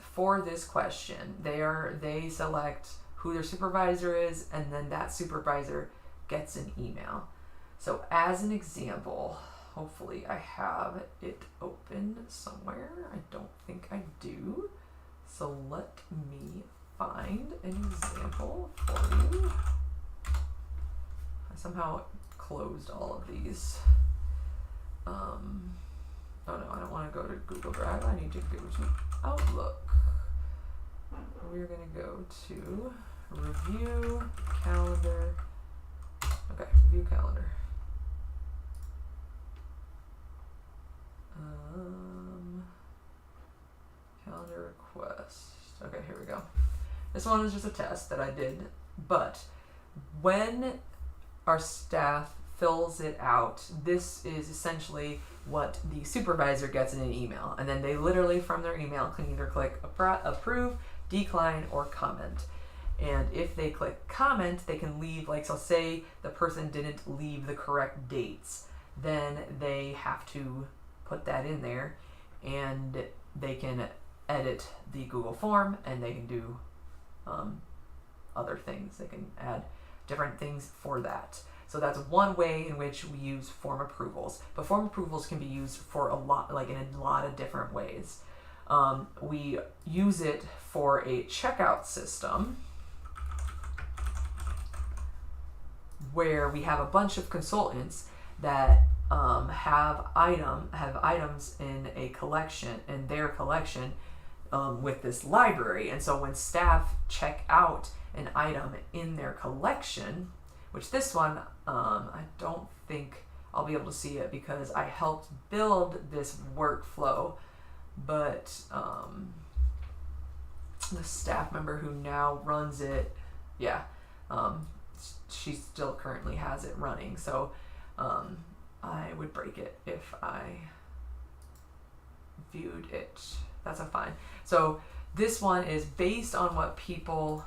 Speaker 1: for this question, they select who their supervisor is, and then that supervisor gets an email. So as an example, hopefully I have it open somewhere. I don't think I do. So let me find an example for you. I somehow closed all of these. Oh no, I don't want to go to Google Drive. I need to go to Outlook. We're going to go to Review Calendar. Okay, Review Calendar. Calendar request. Okay, here we go. This one is just a test that I did, but when our staff fills it out, this is essentially what the supervisor gets in an email, and then they literally from their email can either click approve, decline, or comment. And if they click comment, they can leave, like, so say the person didn't leave the correct dates, then they have to put that in there, and they can edit the Google form, and they can do other things. They can add different things for that. So that's one way in which we use form approvals. But form approvals can be used for a lot, like in a lot of different ways. We use it for a checkout system where we have a bunch of consultants that have items in their collection with this library. And so when staff check out an item in their collection, which this one, I don't think I'll be able to see it because I helped build this workflow, but the staff member who now runs it, she still currently has it running. So I would break it if I viewed it. That's a fine. So this one is based on what people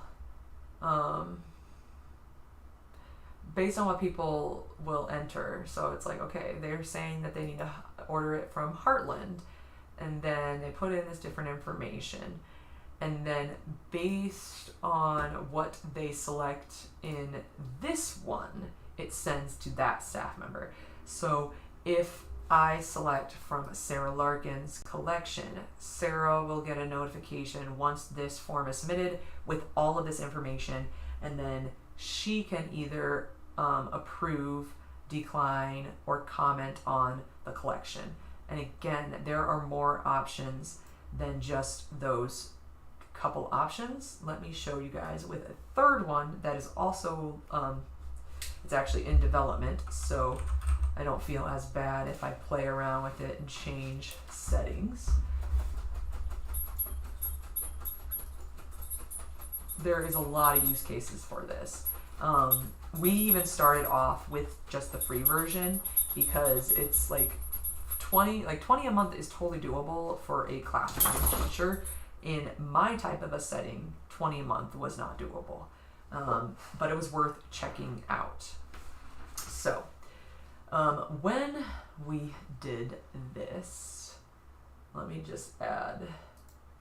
Speaker 1: will enter. So it's like, okay, they're saying that they need to order it from Heartland, and then they put in this different information, and then based on what they select in this one, it sends to that staff member. So if I select from Sarah Larkin's collection, Sarah will get a notification once this form is submitted with all of this information, and then she can either approve, decline, or comment on the collection. And again, there are more options than just those couple options. Let me show you guys with a third one that is also, it's actually in development, so I don't feel as bad if I play around with it and change settings. There is a lot of use cases for this. We even started off with just the free version because it's like 20 a month is totally doable for a classroom teacher. In my type of a setting, 20 a month was not doable, but it was worth checking out. So when we did this, let me just add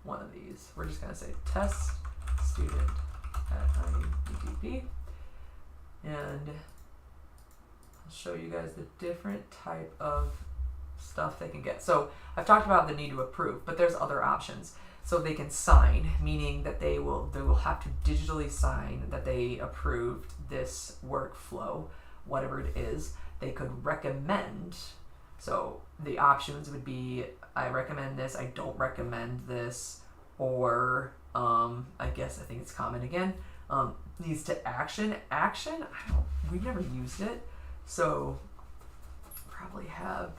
Speaker 1: one of these. We're just going to say test student at IUTP, and I'll show you guys the different type of stuff they can get. So I've talked about the need to approve, but there's other options. So they can sign, meaning that they will have to digitally sign that they approved this workflow, whatever it is. They could recommend. So the options would be, I recommend this, I don't recommend this, or I think it's common again. Leads to action. Action, we've never used it, so probably have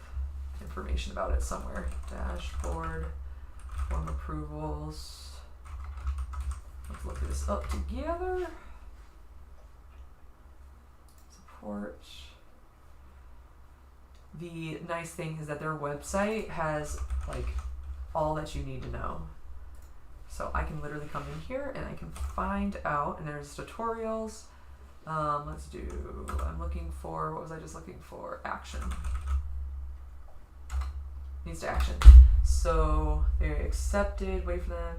Speaker 1: information about it somewhere. Dashboard, form approvals. Let's look this up together. Support. The nice thing is that their website has like all that you need to know. So I can literally come in here and I can find out, and there's tutorials. Let's do, I'm looking for, what was I just looking for? Action. Needs to action. So they're accepted, wait for them,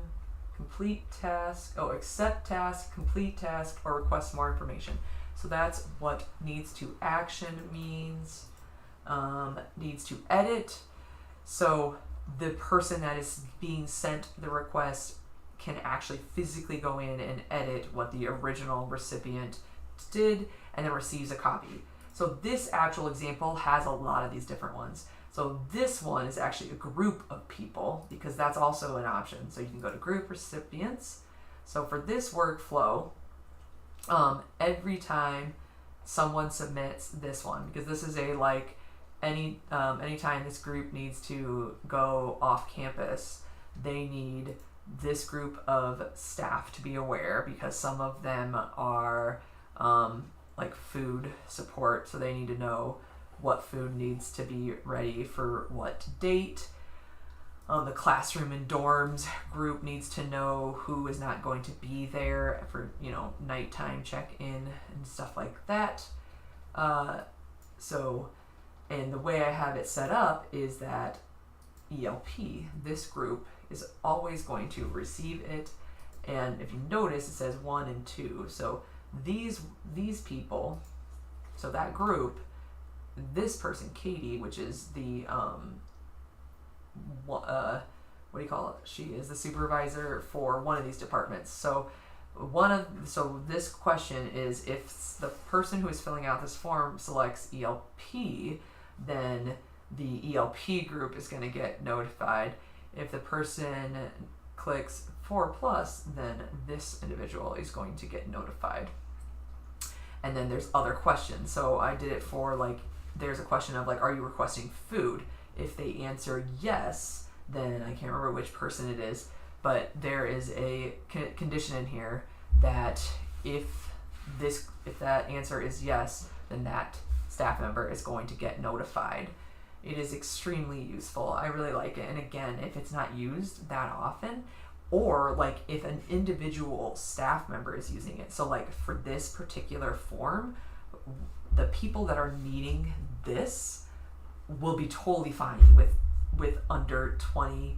Speaker 1: complete task, accept task, complete task, or request more information. So that's what needs to action means. Needs to edit. So the person that is being sent the request can actually physically go in and edit what the original recipient did and then receives a copy. So this actual example has a lot of these different ones. So this one is actually a group of people because that's also an option. So you can go to group recipients. So for this workflow, every time someone submits this one, because this is a anytime this group needs to go off campus, they need this group of staff to be aware because some of them are like food support, so they need to know what food needs to be ready for what date. The classroom and dorms group needs to know who is not going to be there for nighttime check-in and stuff like that. And the way I have it set up is that ELP, this group, is always going to receive it. And if you notice, it says 1 and 2. So these people, so that group, this person, Katie, which is the, she is the supervisor for one of these departments. So this question is, if the person who is filling out this form selects ELP, then the ELP group is going to get notified. If the person clicks 4+, then this individual is going to get notified. And then there's other questions. So I did it for there's a question of are you requesting food? If they answer yes, then I can't remember which person it is, but there is a condition in here that if that answer is yes, then that staff member is going to get notified. It is extremely useful. I really like it. And again, if it's not used that often, or if an individual staff member is using it. So for this particular form, the people that are needing this will be totally fine with under 20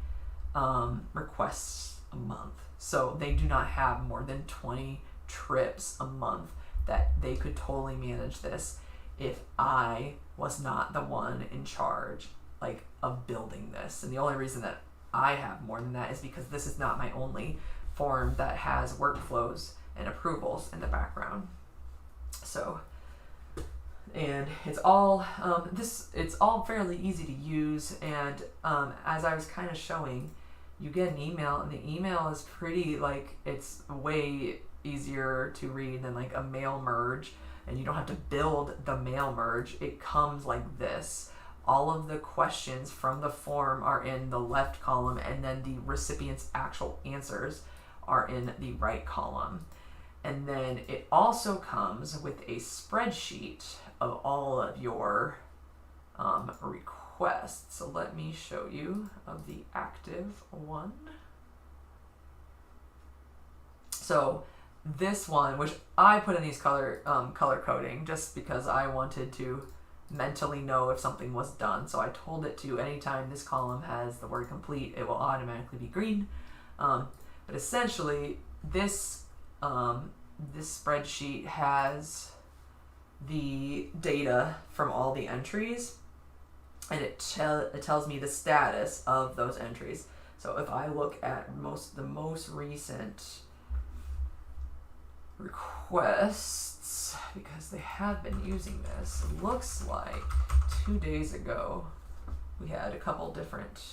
Speaker 1: requests a month. So they do not have more than 20 trips a month that they could totally manage this if I was not the one in charge of building this. And the only reason that I have more than that is because this is not my only form that has workflows and approvals in the background. So, and it's all it's all fairly easy to use. And as I was kind of showing, you get an email, and the email is pretty it's way easier to read than a mail merge. And you don't have to build the mail merge. It comes like this. All of the questions from the form are in the left column, and then the recipient's actual answers are in the right column. And then it also comes with a spreadsheet of all of your requests. So let me show you of the active one. So this one, which I put in these color coding just because I wanted to mentally know if something was done. So I told it to, anytime this column has the word complete, it will automatically be green. But essentially, this spreadsheet has the data from all the entries, and it tells me the status of those entries. So if I look at the most recent requests, because they have been using this, it looks like 2 days ago we had a couple different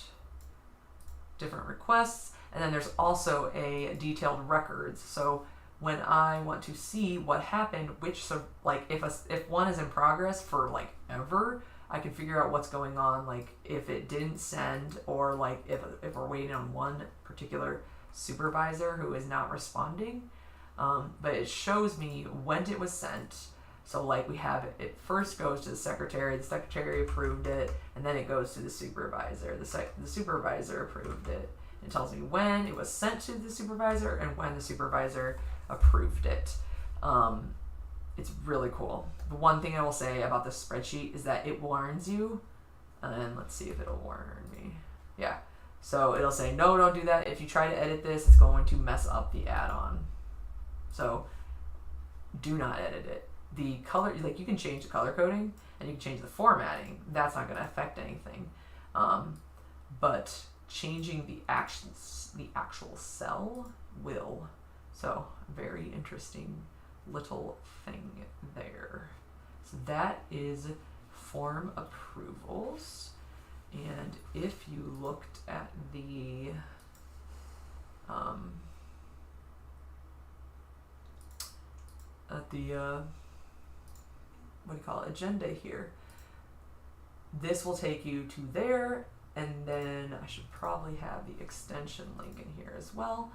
Speaker 1: requests, and then there's also a detailed records. So when I want to see what happened, if one is in progress for like ever, I can figure out what's going on, like if it didn't send, or like if we're waiting on one particular supervisor who is not responding. But it shows me when it was sent. So like we have it first goes to the secretary approved it, and then it goes to the supervisor. The supervisor approved it. It tells me when it was sent to the supervisor and when the supervisor approved it. It's really cool. The one thing I will say about this spreadsheet is that it warns you, and let's see if it'll warn me. Yeah. So it'll say, no, don't do that. If you try to edit this, it's going to mess up the add-on. So do not edit it. The color, like you can change the color coding and you can change the formatting. That's not going to affect anything. But changing the actual cell will. So very interesting little thing there. So that is form approvals. And if you looked at the what do you call it, agenda here, this will take you to there, and then I should probably have the extension link in here as well,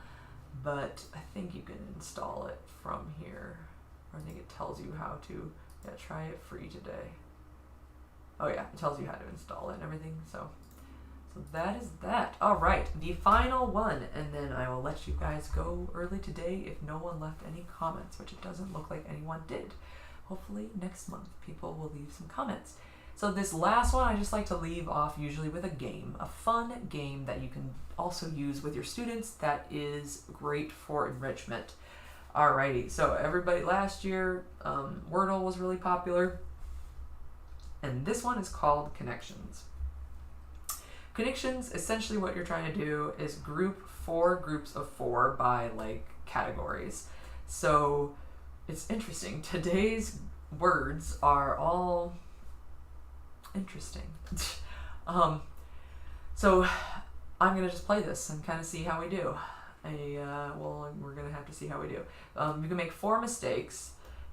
Speaker 1: but I think you can install it from here. I think it tells you how to. Yeah, try it free today. Oh yeah, it tells you how to install it and everything. So that is that. All right, the final one, and then I will let you guys go early today if no one left any comments, which it doesn't look like anyone did. Hopefully next month people will leave some comments. So this last one I just like to leave off usually with a game, a fun game that you can also use with your students that is great for enrichment. Alrighty, so everybody, last year Wordle was really popular, and this one is called Connections. Connections, essentially what you're trying to do is group 4 groups of 4 by like categories. So it's interesting. Today's words are all interesting. So I'm gonna just play this and kind of see how we do. We're gonna have to see how we do. You can make 4 mistakes,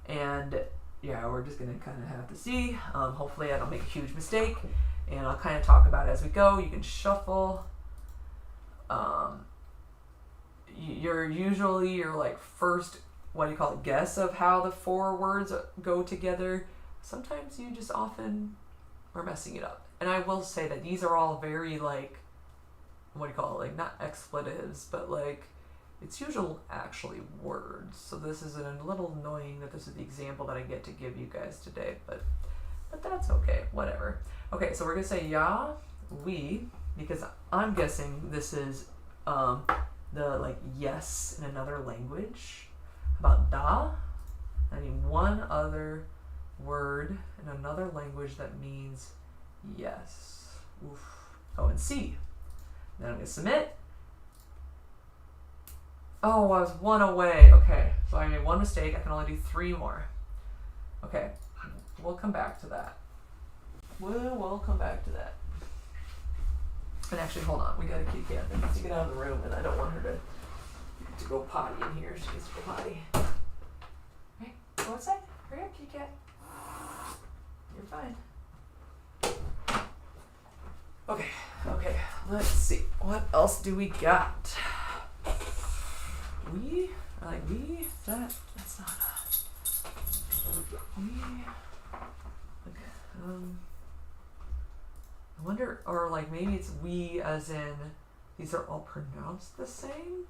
Speaker 1: and yeah, we're just gonna kind of have to see. Hopefully I don't make a huge mistake, and I'll kind of talk about it as we go. You can shuffle. Your like first, what do you call it, guess of how the 4 words go together. Sometimes you just often are messing it up. And I will say that these are all very like, what do you call it, like not expletives, but like it's usually actually words. So this is a little annoying that this is the example that I get to give you guys today, but that's okay, whatever. Okay, so we're gonna say ya, we, because I'm guessing this is the like yes in another language. How about da? I need one other word in another language that means yes. Oof. Oh, and C. Then I'm going to submit. Oh, I was 1 away. Okay, so I made 1 mistake. I can only do 3 more. Okay, we'll come back to that. We'll come back to that. And actually, hold on. We got a kitty cat that needs to get out of the room, and I don't want her to go potty in here. She needs to go potty. Right, go outside. Hurry up, kitty cat. You're fine. Okay, let's see. What else do we got? We? I like we? That's not we. Okay, I wonder, or like maybe it's we as in these are all pronounced the same?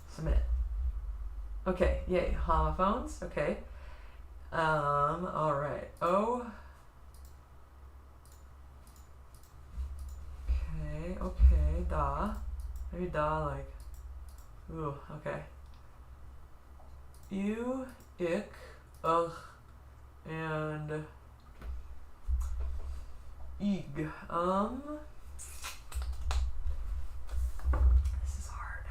Speaker 1: Submit. Okay, yay, homophones, okay. Alright, oh. Okay, da. Maybe da like, ooh, okay. You, ick, ugh, and Eg. This is hard.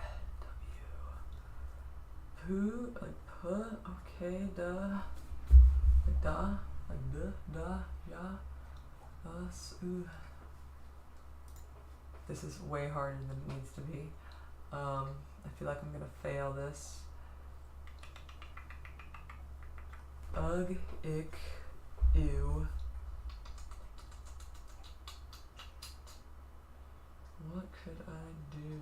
Speaker 1: W. Poo, like puh, okay, duh. Like da, like duh, ya, us, ooh. This is way harder than it needs to be. I feel like I'm gonna fail this. Ugh, ick, ew. What could I do?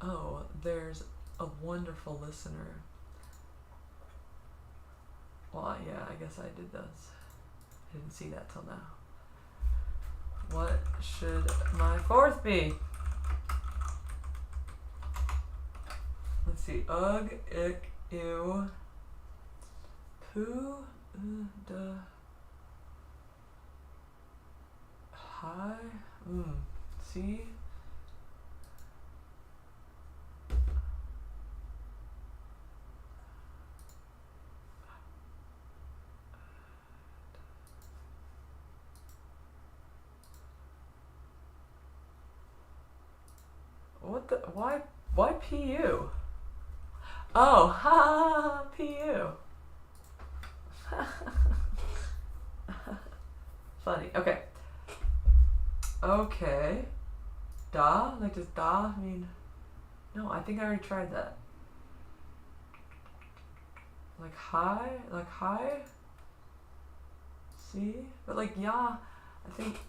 Speaker 1: Oh, there's a wonderful listener. Well, yeah, I guess I did this. I didn't see that till now. What should my fourth be? Let's see. Ugh, ick, ew. Poo, duh. Hi. See? What the? Why PU? Oh, ha, PU. Funny. Okay. Okay. Da? Like, does da mean? No, I think I already tried that. Like hi? Like hi? See? But like, yeah,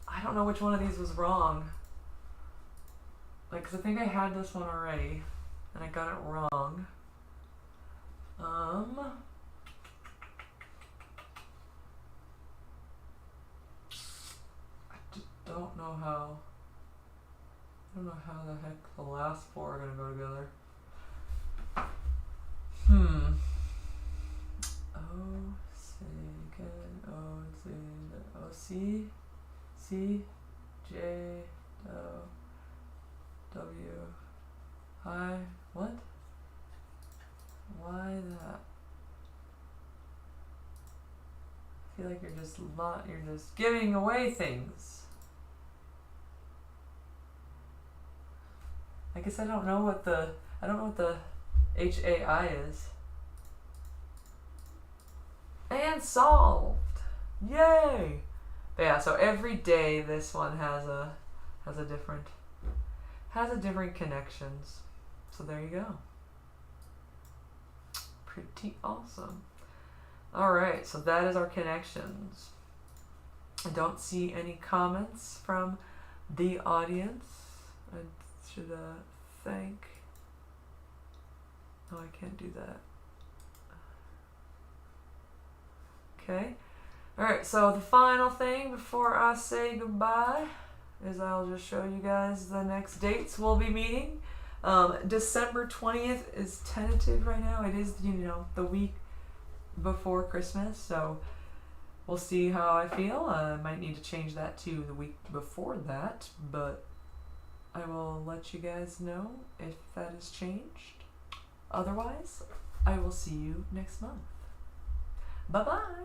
Speaker 1: I don't know which one of these was wrong. Like, 'cause I think I had this one already, and I got it wrong. I just don't know how. I don't know how the heck the last four are gonna go together. O, second, O, C, C, J, O, W, I, what? Why that? I feel like you're just giving away things. I guess I don't know what the HAI is. And solved! Yay! But yeah, so every day this one has a different connections. So there you go. Pretty awesome. Alright, so that is our connections. I don't see any comments from the audience. I should thank. Oh, I can't do that. Okay. Alright, so the final thing before I say goodbye is I'll just show you guys the next dates we'll be meeting. December 20th is tentative right now. It is, the week before Christmas, so we'll see how I feel. I might need to change that to the week before that, but I will let you guys know if that has changed. Otherwise, I will see you next month. Bye-bye!